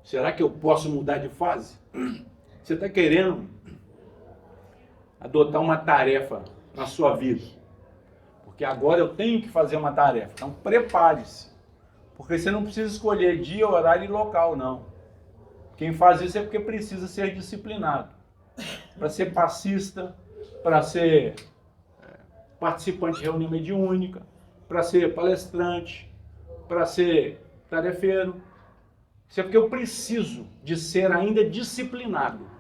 será que eu posso mudar de fase? Você está querendo adotar uma tarefa na sua vida. Porque agora eu tenho que fazer uma tarefa. Então prepare-se. Porque você não precisa escolher dia, horário e local, não. Quem faz isso é porque precisa ser disciplinado. Para ser passista, para ser participante de reunião mediúnica, para ser palestrante, para ser tarefeiro. Isso é porque eu preciso de ser ainda disciplinado.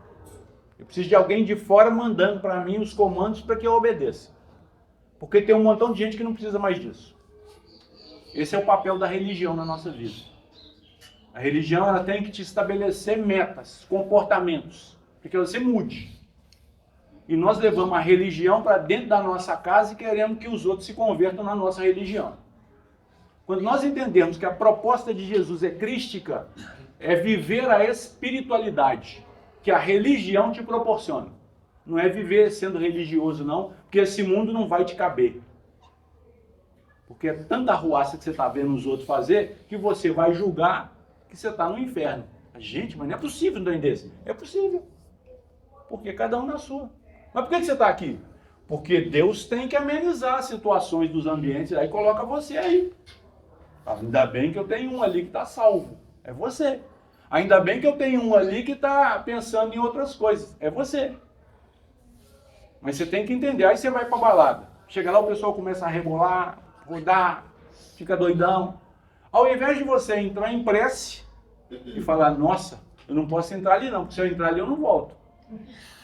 Eu preciso de alguém de fora mandando para mim os comandos para que eu obedeça. Porque tem um montão de gente que não precisa mais disso. Esse é o papel da religião na nossa vida. A religião ela tem que te estabelecer metas, comportamentos, para que você mude. E nós levamos a religião para dentro da nossa casa e queremos que os outros se convertam na nossa religião. Quando nós entendemos que a proposta de Jesus é crística, é viver a espiritualidade que a religião te proporciona. Não é viver sendo religioso, não, porque esse mundo não vai te caber. Porque é tanta arruaça que você está vendo os outros fazer, que você vai julgar que você está no inferno. Gente, mas não é possível um trem desse. É possível. Porque cada um na sua. Mas por que você está aqui? Porque Deus tem que amenizar as situações dos ambientes, aí coloca você aí. Ainda bem que eu tenho um ali que está salvo. É você. Ainda bem que eu tenho um ali que está pensando em outras coisas. É você. Mas você tem que entender. Aí você vai para a balada. Chega lá, o pessoal começa a rebolar, rodar, fica doidão. Ao invés de você entrar em prece e falar, nossa, eu não posso entrar ali não, porque se eu entrar ali eu não volto.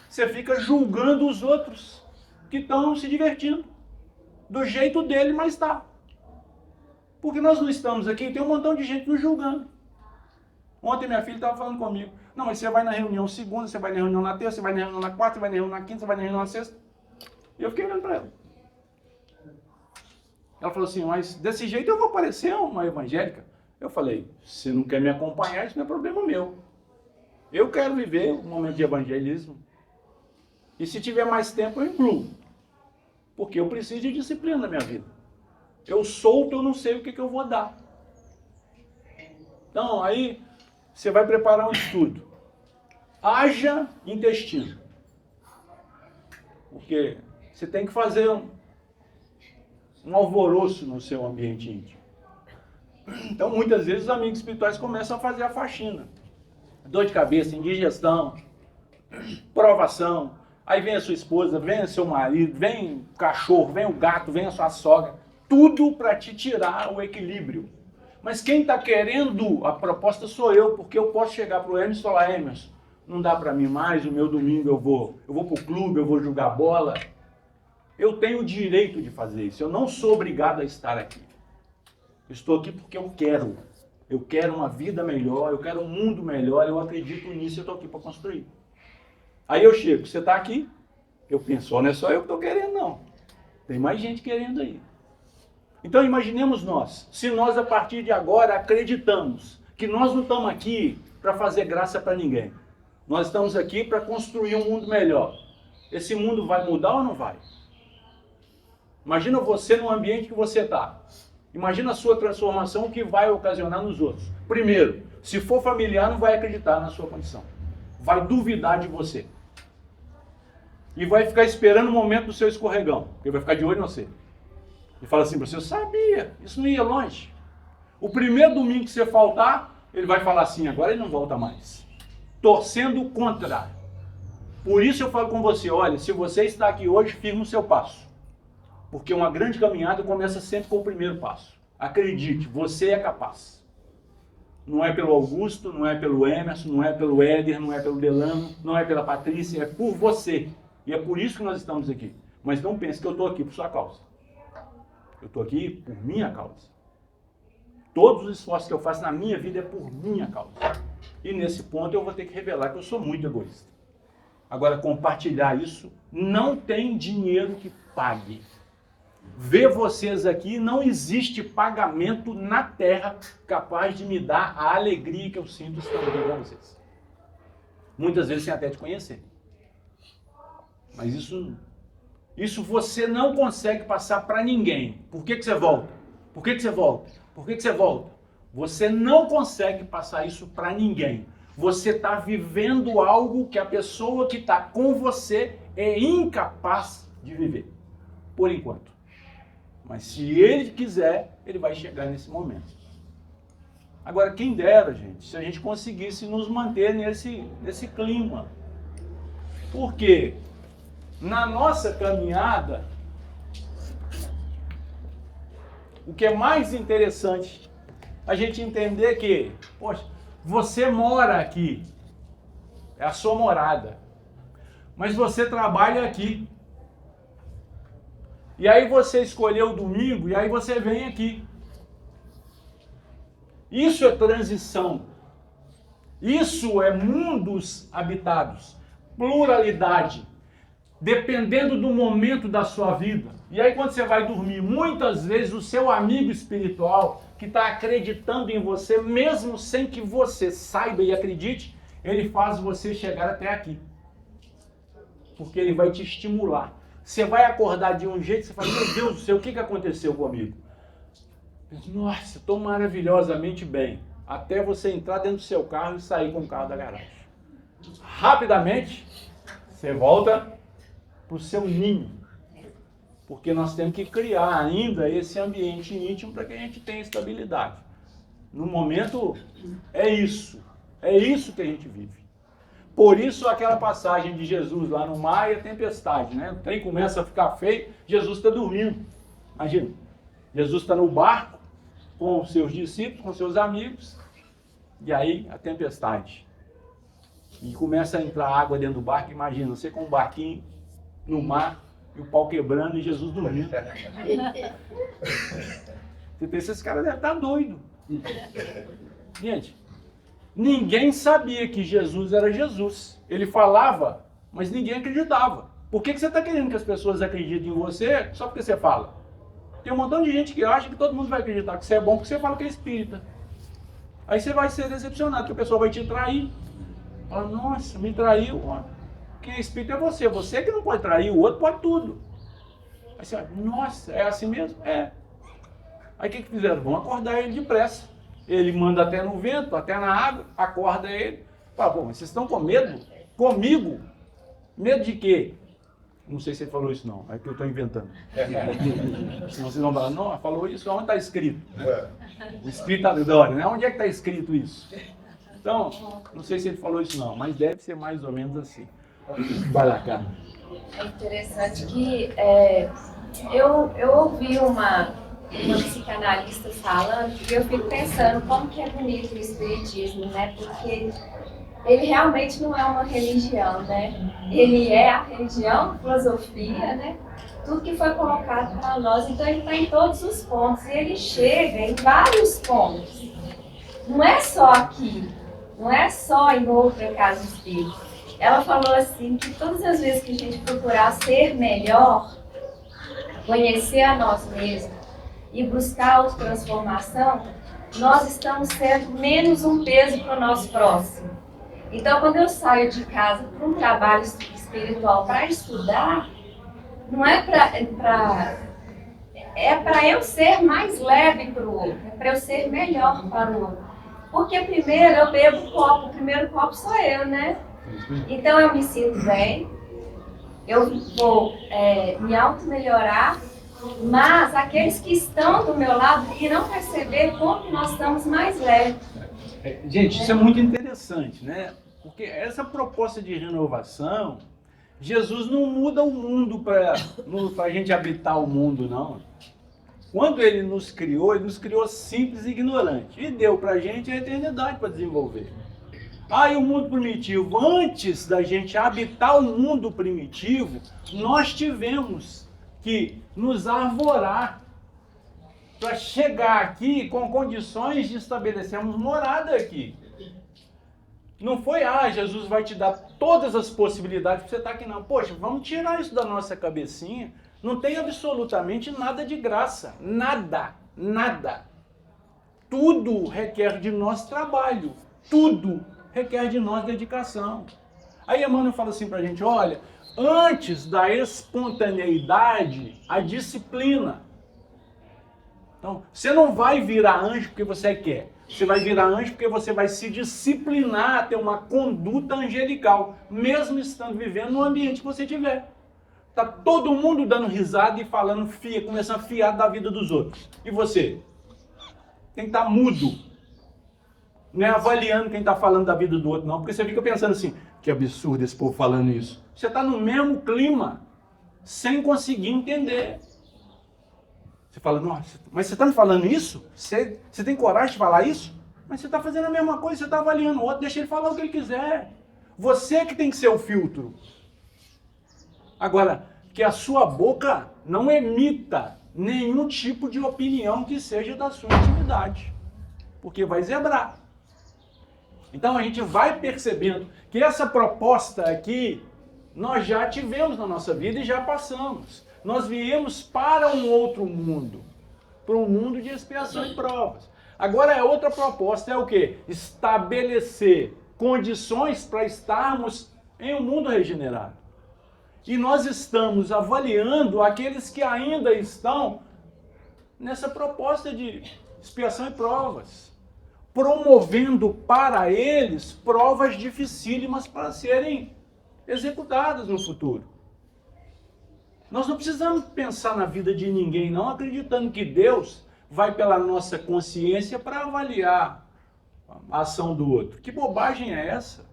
Você fica julgando os outros que estão se divertindo. Do jeito dele, mas está. Porque nós não estamos aqui, tem um montão de gente nos julgando. Ontem minha filha estava falando comigo. Não, mas você vai na reunião segunda, você vai na reunião na terça, você vai na reunião na quarta, você vai na reunião na quinta, você vai na reunião na sexta. E eu fiquei olhando para ela. Ela falou assim, mas desse jeito eu vou parecer uma evangélica. Eu falei, se não quer me acompanhar, isso não é problema meu. Eu quero viver um momento de evangelismo. E se tiver mais tempo, eu incluo. Porque eu preciso de disciplina na minha vida. Eu solto, eu não sei o que eu vou dar. Então, aí, você vai preparar um estudo. Haja intestino. Porque você tem que fazer um alvoroço no seu ambiente íntimo. Então, muitas vezes, os amigos espirituais começam a fazer a faxina. Dor de cabeça, indigestão, provação. Aí vem a sua esposa, vem o seu marido, vem o cachorro, vem o gato, vem a sua sogra. Tudo para te tirar o equilíbrio. Mas quem está querendo a proposta sou eu, porque eu posso chegar para o Emerson e falar, Emerson, não dá para mim mais, o meu domingo eu vou para o clube, eu vou jogar bola. Eu tenho o direito de fazer isso, eu não sou obrigado a estar aqui. Eu estou aqui porque eu quero. Eu quero uma vida melhor, eu quero um mundo melhor, eu acredito nisso, eu estou aqui para construir. Aí eu chego, você está aqui, eu penso, não é só eu que estou querendo, não. Tem mais gente querendo aí. Então imaginemos nós, se nós a partir de agora acreditamos que nós não estamos aqui para fazer graça para ninguém. Nós estamos aqui para construir um mundo melhor. esse mundo vai mudar ou não vai? Imagina você no ambiente que você está. Imagina a sua transformação, o que vai ocasionar nos outros. Primeiro, se for familiar, não vai acreditar na sua condição. Vai duvidar de você. E vai ficar esperando o momento do seu escorregão. Porque vai ficar de olho em você. E fala assim para você, eu sabia, isso não ia longe. O primeiro domingo que você faltar, ele vai falar assim, agora ele não volta mais. Torcendo o contrário. Por isso eu falo com você, olha, se você está aqui hoje, firme o seu passo. Porque uma grande caminhada começa sempre com o primeiro passo. Acredite, você é capaz. Não é pelo Augusto, não é pelo Emerson, não é pelo Éder, não é pelo Delano, não é pela Patrícia, é por você. E é por isso que nós estamos aqui. Mas não pense que eu estou aqui por sua causa. Eu estou aqui por minha causa. Todos os esforços que eu faço na minha vida é por minha causa. E nesse ponto eu vou ter que revelar que eu sou muito egoísta. Agora, compartilhar isso não tem dinheiro que pague. Ver vocês aqui, não existe pagamento na terra capaz de me dar a alegria que eu sinto estando aqui com vocês. Muitas vezes sem até te conhecer. Mas isso você não consegue passar para ninguém. Por que você volta? Por que você volta? Por que você volta? Você não consegue passar isso para ninguém. Você está vivendo algo que a pessoa que está com você é incapaz de viver. Por enquanto. Mas se ele quiser, ele vai chegar nesse momento. Agora, quem dera, gente, se a gente conseguisse nos manter nesse clima. Por quê? Na nossa caminhada, o que é mais interessante, a gente entender que, poxa, você mora aqui, é a sua morada, mas você trabalha aqui. E aí você escolheu o domingo e aí você vem aqui. Isso é transição. Isso é mundos habitados. Pluralidade. Dependendo do momento da sua vida. E aí quando você vai dormir, muitas vezes o seu amigo espiritual que está acreditando em você, mesmo sem que você saiba e acredite, ele faz você chegar até aqui. Porque ele vai te estimular. Você vai acordar de um jeito, você fala, meu Deus do céu, o que aconteceu comigo? Nossa, estou maravilhosamente bem. Até você entrar dentro do seu carro e sair com o carro da garagem. Rapidamente, você volta para o seu ninho. Porque nós temos que criar ainda esse ambiente íntimo para que a gente tenha estabilidade. No momento, é isso que a gente vive. Por isso aquela passagem de Jesus lá no mar e a tempestade, né? O trem começa a ficar feio, Jesus está dormindo. Imagina, Jesus está no barco com os seus discípulos, com seus amigos, e aí a tempestade. E começa a entrar água dentro do barco, imagina, você com um barquinho no mar, e o pau quebrando e Jesus dormindo. Você pensa, esse cara deve estar doido. Gente, ninguém sabia que Jesus era Jesus. Ele falava, mas ninguém acreditava. Por que você está querendo que as pessoas acreditem em você só porque você fala? Tem um montão de gente que acha que todo mundo vai acreditar que você é bom porque você fala que é espírita. Aí você vai ser decepcionado, que a pessoa vai te trair. Fala, nossa, me traiu. Quem é espírita é você. Você que não pode trair, o outro pode tudo. Aí você vai, nossa, é assim mesmo? É. Aí o que fizeram? Vão acordar ele depressa. Ele manda até no vento, até na água, acorda ele. Fala, pô, mas vocês estão com medo? Comigo? Medo de quê? Não sei se ele falou isso não, é que eu estou inventando. Senão vocês vão falar, não, falou isso, onde está escrito? O Espírito adora, né? Onde é que está escrito isso? Então, não sei se ele falou isso não, mas deve ser mais ou menos assim. Vai lá, cara. É interessante que eu ouvi uma psicanalista falando e eu fico pensando como que é bonito o espiritismo, né? Porque ele realmente não é uma religião, né? Ele é a religião, filosofia, né? Tudo que foi colocado para nós. Então ele está em todos os pontos e ele chega em vários pontos. Não é só aqui, não é só em outra casa espírita. Ela falou assim que todas as vezes que a gente procurar ser melhor, conhecer a nós mesmos e buscar a autotransformação, nós estamos sendo menos um peso para o nosso próximo. Então, quando eu saio de casa para um trabalho espiritual para estudar, não é para eu ser mais leve para o outro, é para eu ser melhor para o outro. Porque primeiro eu bebo o copo, o primeiro copo sou eu, né? Então eu me sinto bem, eu vou me auto-melhorar, mas aqueles que estão do meu lado irão perceber como nós estamos mais leves. Gente, isso é muito interessante, né? Porque essa proposta de renovação, Jesus não muda o mundo para a gente habitar o mundo, não. Quando ele nos criou simples e ignorante. E deu para a gente a eternidade para desenvolver. E o mundo primitivo, antes da gente habitar o mundo primitivo, nós tivemos que nos arvorar para chegar aqui com condições de estabelecermos morada aqui. Não foi, Jesus vai te dar todas as possibilidades para você estar aqui, não. Poxa, vamos tirar isso da nossa cabecinha. Não tem absolutamente nada de graça. Nada, nada. Tudo requer de nós trabalho. Tudo requer de nós dedicação. Aí Emmanuel fala assim pra gente, olha, antes da espontaneidade, a disciplina. Então, você não vai virar anjo porque você quer. Você vai virar anjo porque você vai se disciplinar a ter uma conduta angelical, mesmo estando vivendo no ambiente que você tiver. Tá todo mundo dando risada e falando, começando a fiar da vida dos outros. E você? Tem que estar mudo. Não é avaliando quem está falando da vida do outro, não. Porque você fica pensando assim, que absurdo esse povo falando isso. Você está no mesmo clima, sem conseguir entender. Você fala, nossa, mas você está me falando isso? Você tem coragem de falar isso? Mas você está fazendo a mesma coisa, você está avaliando o outro, deixa ele falar o que ele quiser. Você que tem que ser o filtro. Agora, que a sua boca não emita nenhum tipo de opinião que seja da sua intimidade. Porque vai zebrar. Então a gente vai percebendo que essa proposta aqui, nós já tivemos na nossa vida e já passamos. Nós viemos para um outro mundo, para um mundo de expiação e provas. Agora a outra proposta é o quê? Estabelecer condições para estarmos em um mundo regenerado. E nós estamos avaliando aqueles que ainda estão nessa proposta de expiação e provas, promovendo para eles provas dificílimas para serem executadas no futuro. Nós não precisamos pensar na vida de ninguém, não acreditando que Deus vai pela nossa consciência para avaliar a ação do outro. Que bobagem é essa?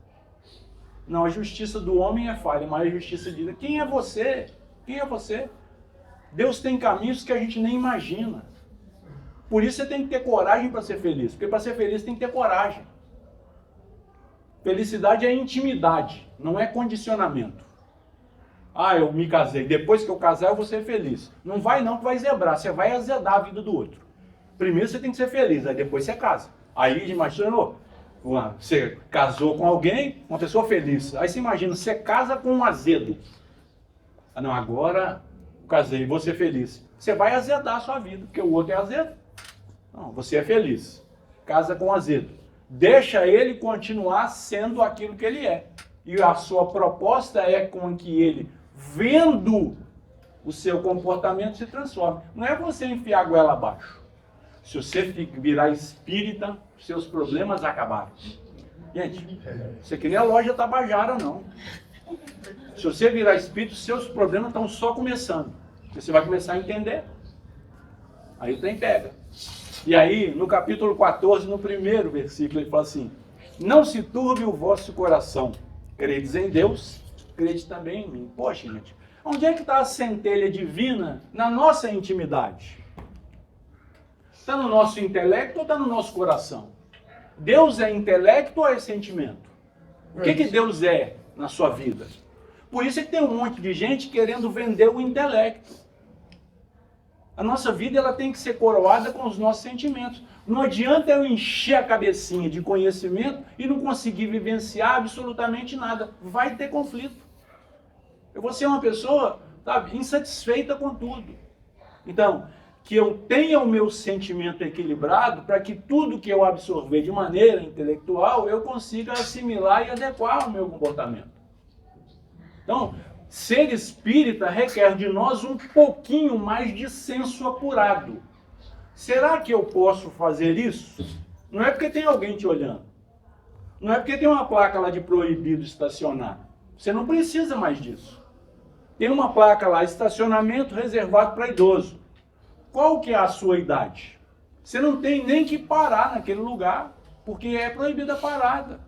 Não, a justiça do homem é falha, mas a justiça de Deus. Quem é você? Quem é você? Deus tem caminhos que a gente nem imagina. Por isso você tem que ter coragem para ser feliz. Porque para ser feliz tem que ter coragem. Felicidade é intimidade, não é condicionamento. Eu me casei, depois que eu casar eu vou ser feliz. Não vai não, que vai zebrar, você vai azedar a vida do outro. Primeiro você tem que ser feliz, aí depois você casa. Aí imaginou, você casou com alguém, uma pessoa feliz. Aí você imagina, você casa com um azedo. Não, agora eu casei, vou ser feliz. Você vai azedar a sua vida, porque o outro é azedo. Não, você é feliz. Casa com azedo. Deixa ele continuar sendo aquilo que ele é. E a sua proposta é com que ele, vendo o seu comportamento, se transforme. Não é você enfiar a goela abaixo. Se você virar espírita, seus problemas acabaram. Gente, isso aqui não é loja Tabajara, não. Se você virar espírito, seus problemas estão só começando. Você vai começar a entender. Aí o trem pega. E aí, no capítulo 14, no primeiro versículo, ele fala assim, não se turbe o vosso coração. Credes em Deus, crede também em mim. Poxa, gente, onde é que está a centelha divina na nossa intimidade? Está no nosso intelecto ou está no nosso coração? Deus é intelecto ou é sentimento? O que Deus é na sua vida? Por isso é que tem um monte de gente querendo vender o intelecto. A nossa vida ela tem que ser coroada com os nossos sentimentos. Não adianta eu encher a cabecinha de conhecimento e não conseguir vivenciar absolutamente nada. Vai ter conflito. Eu vou ser uma pessoa, sabe, insatisfeita com tudo. Então, que eu tenha o meu sentimento equilibrado para que tudo que eu absorver de maneira intelectual eu consiga assimilar e adequar ao meu comportamento. Então, ser espírita requer de nós um pouquinho mais de senso apurado. Será que eu posso fazer isso? Não é porque tem alguém te olhando. Não é porque tem uma placa lá de proibido estacionar. Você não precisa mais disso. Tem uma placa lá, estacionamento reservado para idoso. Qual que é a sua idade? Você não tem nem que parar naquele lugar, porque é proibida a parada.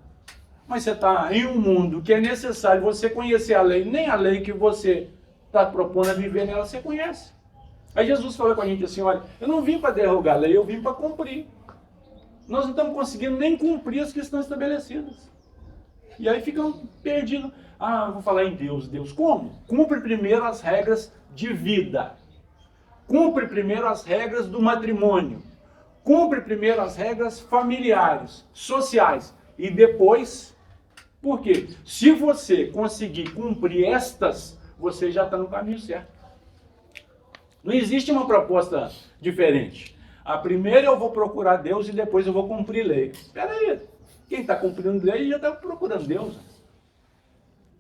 Mas você está em um mundo que é necessário você conhecer a lei, nem a lei que você está propondo a viver nela, você conhece. Aí Jesus falou com a gente assim, olha, eu não vim para derrogar a lei, eu vim para cumprir. Nós não estamos conseguindo nem cumprir as que estão estabelecidas. E aí ficam perdidos. Ah, vou falar em Deus. Deus como? Cumpre primeiro as regras de vida. Cumpre primeiro as regras do matrimônio. Cumpre primeiro as regras familiares, sociais. E depois, por quê? Se você conseguir cumprir estas, você já está no caminho certo. Não existe uma proposta diferente. A primeira eu vou procurar Deus e depois eu vou cumprir lei. Espera aí, quem está cumprindo lei já está procurando Deus.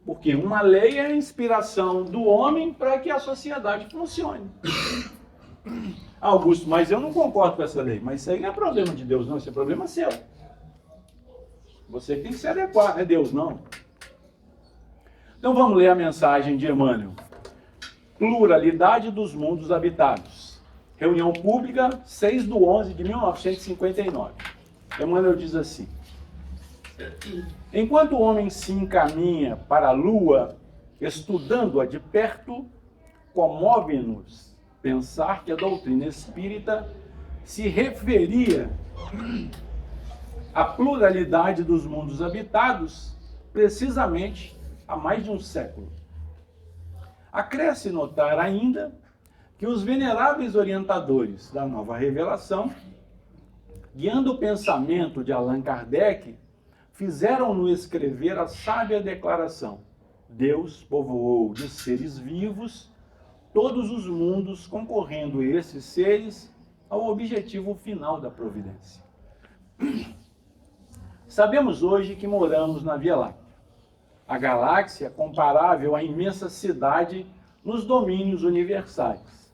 Porque uma lei é a inspiração do homem para que a sociedade funcione. Augusto, mas eu não concordo com essa lei. Mas isso aí não é problema de Deus, não. Isso é problema seu. Você tem que se adequar, não é Deus, não. Então vamos ler a mensagem de Emmanuel. Pluralidade dos mundos habitados. Reunião pública, 6/11 de 1959. Emmanuel diz assim: enquanto o homem se encaminha para a Lua, estudando-a de perto, comove-nos pensar que a doutrina espírita se referia à pluralidade dos mundos habitados, precisamente há mais de um século. Acresce notar ainda que os veneráveis orientadores da nova revelação, guiando o pensamento de Allan Kardec, fizeram-no escrever a sábia declaração: Deus povoou de seres vivos todos os mundos, concorrendo esses seres ao objetivo final da providência. Sabemos hoje que moramos na Via Láctea, a galáxia comparável à imensa cidade nos domínios universais.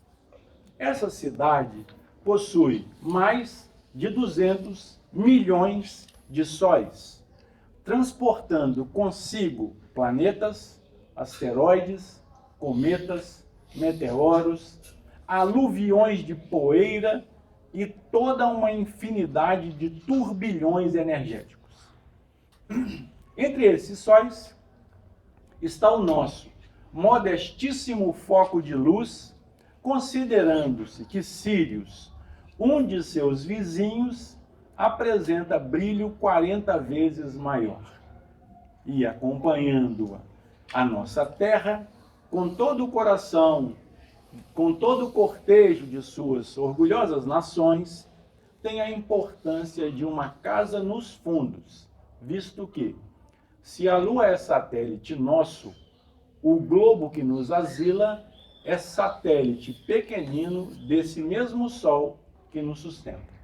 Essa cidade possui mais de 200 milhões de sóis, transportando consigo planetas, asteroides, cometas, meteoros, aluviões de poeira e toda uma infinidade de turbilhões energéticos. Entre esses sóis está o nosso modestíssimo foco de luz, considerando-se que Sírius, um de seus vizinhos, apresenta brilho 40 vezes maior. E acompanhando a nossa Terra, com todo o coração, com todo o cortejo de suas orgulhosas nações, tem a importância de uma casa nos fundos, visto que, se a Lua é satélite nosso, o globo que nos asila é satélite pequenino desse mesmo Sol que nos sustenta.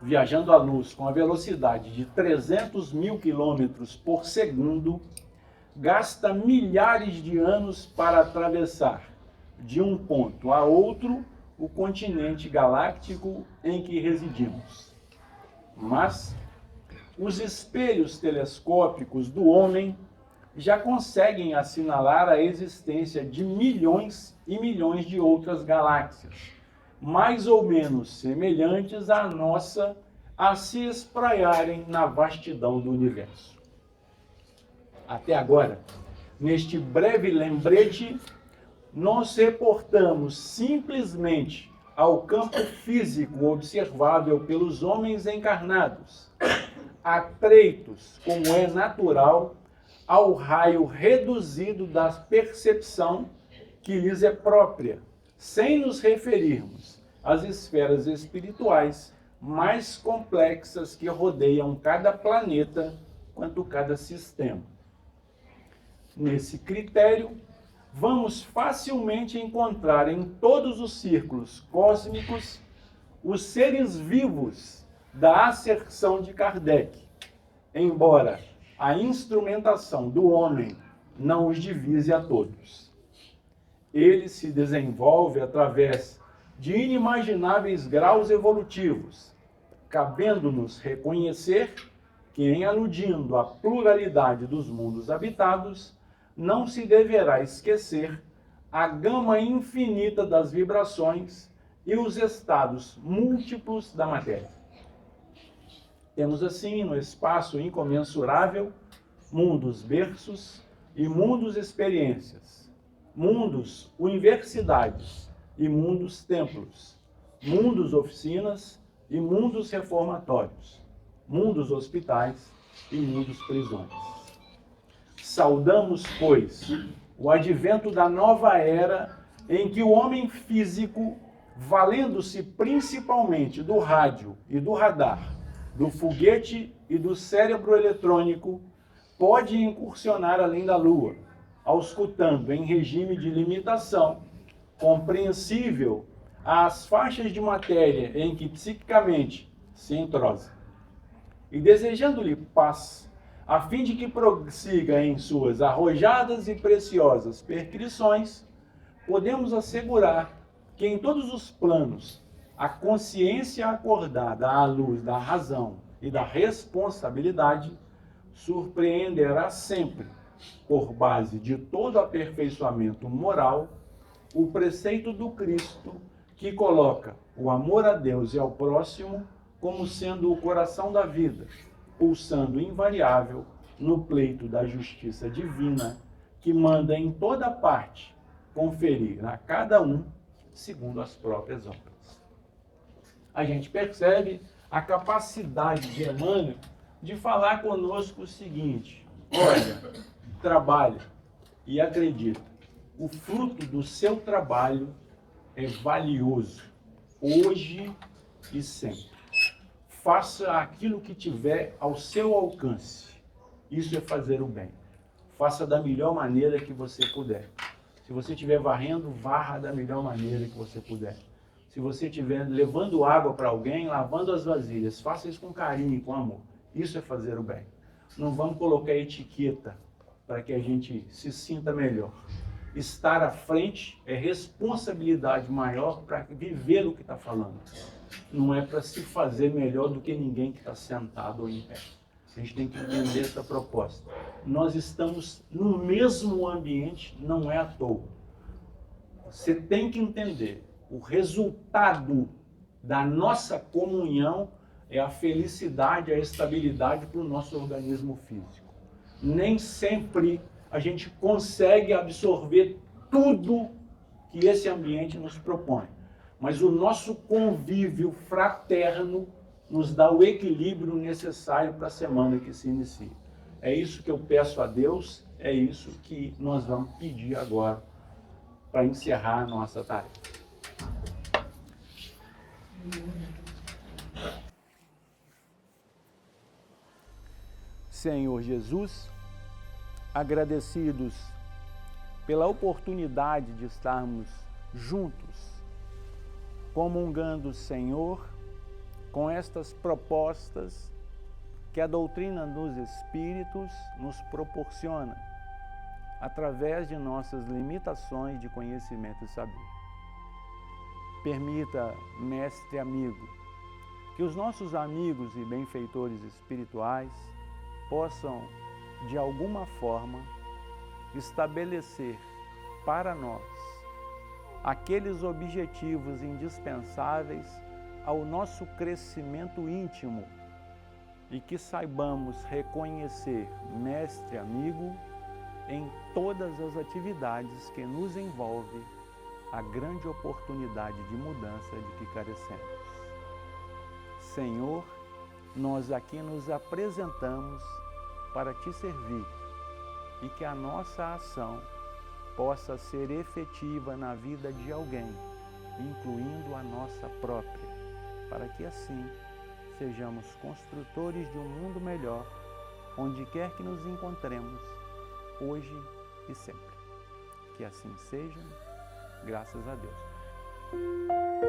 Viajando a luz com a velocidade de 300 mil quilômetros por segundo, gasta milhares de anos para atravessar de um ponto a outro o continente galáctico em que residimos. Mas os espelhos telescópicos do homem já conseguem assinalar a existência de milhões e milhões de outras galáxias, mais ou menos semelhantes à nossa, a se espraiarem na vastidão do universo. Até agora, neste breve lembrete, nós reportamos simplesmente ao campo físico observável pelos homens encarnados, atreitos, como é natural, ao raio reduzido da percepção que lhes é própria, sem nos referirmos às esferas espirituais mais complexas que rodeiam cada planeta quanto cada sistema. Nesse critério, vamos facilmente encontrar em todos os círculos cósmicos os seres vivos da asserção de Kardec, embora a instrumentação do homem não os divise a todos. Ele se desenvolve através de inimagináveis graus evolutivos, cabendo-nos reconhecer que, em aludindo à pluralidade dos mundos habitados, não se deverá esquecer a gama infinita das vibrações e os estados múltiplos da matéria. Temos assim, no espaço incomensurável, mundos berços e mundos experiências, mundos universidades e mundos templos, mundos oficinas e mundos reformatórios, mundos hospitais e mundos prisões. Saudamos, pois, o advento da nova era em que o homem físico, valendo-se principalmente do rádio e do radar, do foguete e do cérebro eletrônico, pode incursionar além da Lua, auscultando em regime de limitação, compreensível às faixas de matéria em que psiquicamente se entrosa. E desejando-lhe paz, a fim de que prossiga em suas arrojadas e preciosas perquisições, podemos assegurar que em todos os planos, a consciência acordada à luz da razão e da responsabilidade surpreenderá sempre, por base de todo aperfeiçoamento moral, o preceito do Cristo que coloca o amor a Deus e ao próximo como sendo o coração da vida, pulsando invariável no pleito da justiça divina, que manda em toda parte conferir a cada um segundo as próprias obras. A gente percebe a capacidade de Emmanuel de falar conosco o seguinte: olha, trabalha e acredita, o fruto do seu trabalho é valioso, hoje e sempre. Faça aquilo que tiver ao seu alcance. Isso é fazer o bem. Faça da melhor maneira que você puder. Se você estiver varrendo, varra da melhor maneira que você puder. Se você estiver levando água para alguém, lavando as vasilhas, faça isso com carinho e com amor. Isso é fazer o bem. Não vamos colocar etiqueta para que a gente se sinta melhor. Estar à frente é responsabilidade maior para viver o que está falando. Não é para se fazer melhor do que ninguém que está sentado ou em pé. A gente tem que entender essa proposta. Nós estamos no mesmo ambiente, não é à toa. Você tem que entender, o resultado da nossa comunhão é a felicidade, a estabilidade para o nosso organismo físico. Nem sempre a gente consegue absorver tudo que esse ambiente nos propõe. Mas o nosso convívio fraterno nos dá o equilíbrio necessário para a semana que se inicia. É isso que eu peço a Deus, é isso que nós vamos pedir agora para encerrar a nossa tarefa. Senhor Jesus, agradecidos pela oportunidade de estarmos juntos, comungando, Senhor, com estas propostas que a doutrina dos Espíritos nos proporciona, através de nossas limitações de conhecimento e saber. Permita, mestre amigo, que os nossos amigos e benfeitores espirituais possam, de alguma forma, estabelecer para nós aqueles objetivos indispensáveis ao nosso crescimento íntimo e que saibamos reconhecer mestre amigo em todas as atividades que nos envolve a grande oportunidade de mudança de que carecemos. Senhor, nós aqui nos apresentamos para te servir e que a nossa ação possa ser efetiva na vida de alguém, incluindo a nossa própria, para que assim sejamos construtores de um mundo melhor, onde quer que nos encontremos, hoje e sempre. Que assim seja, graças a Deus.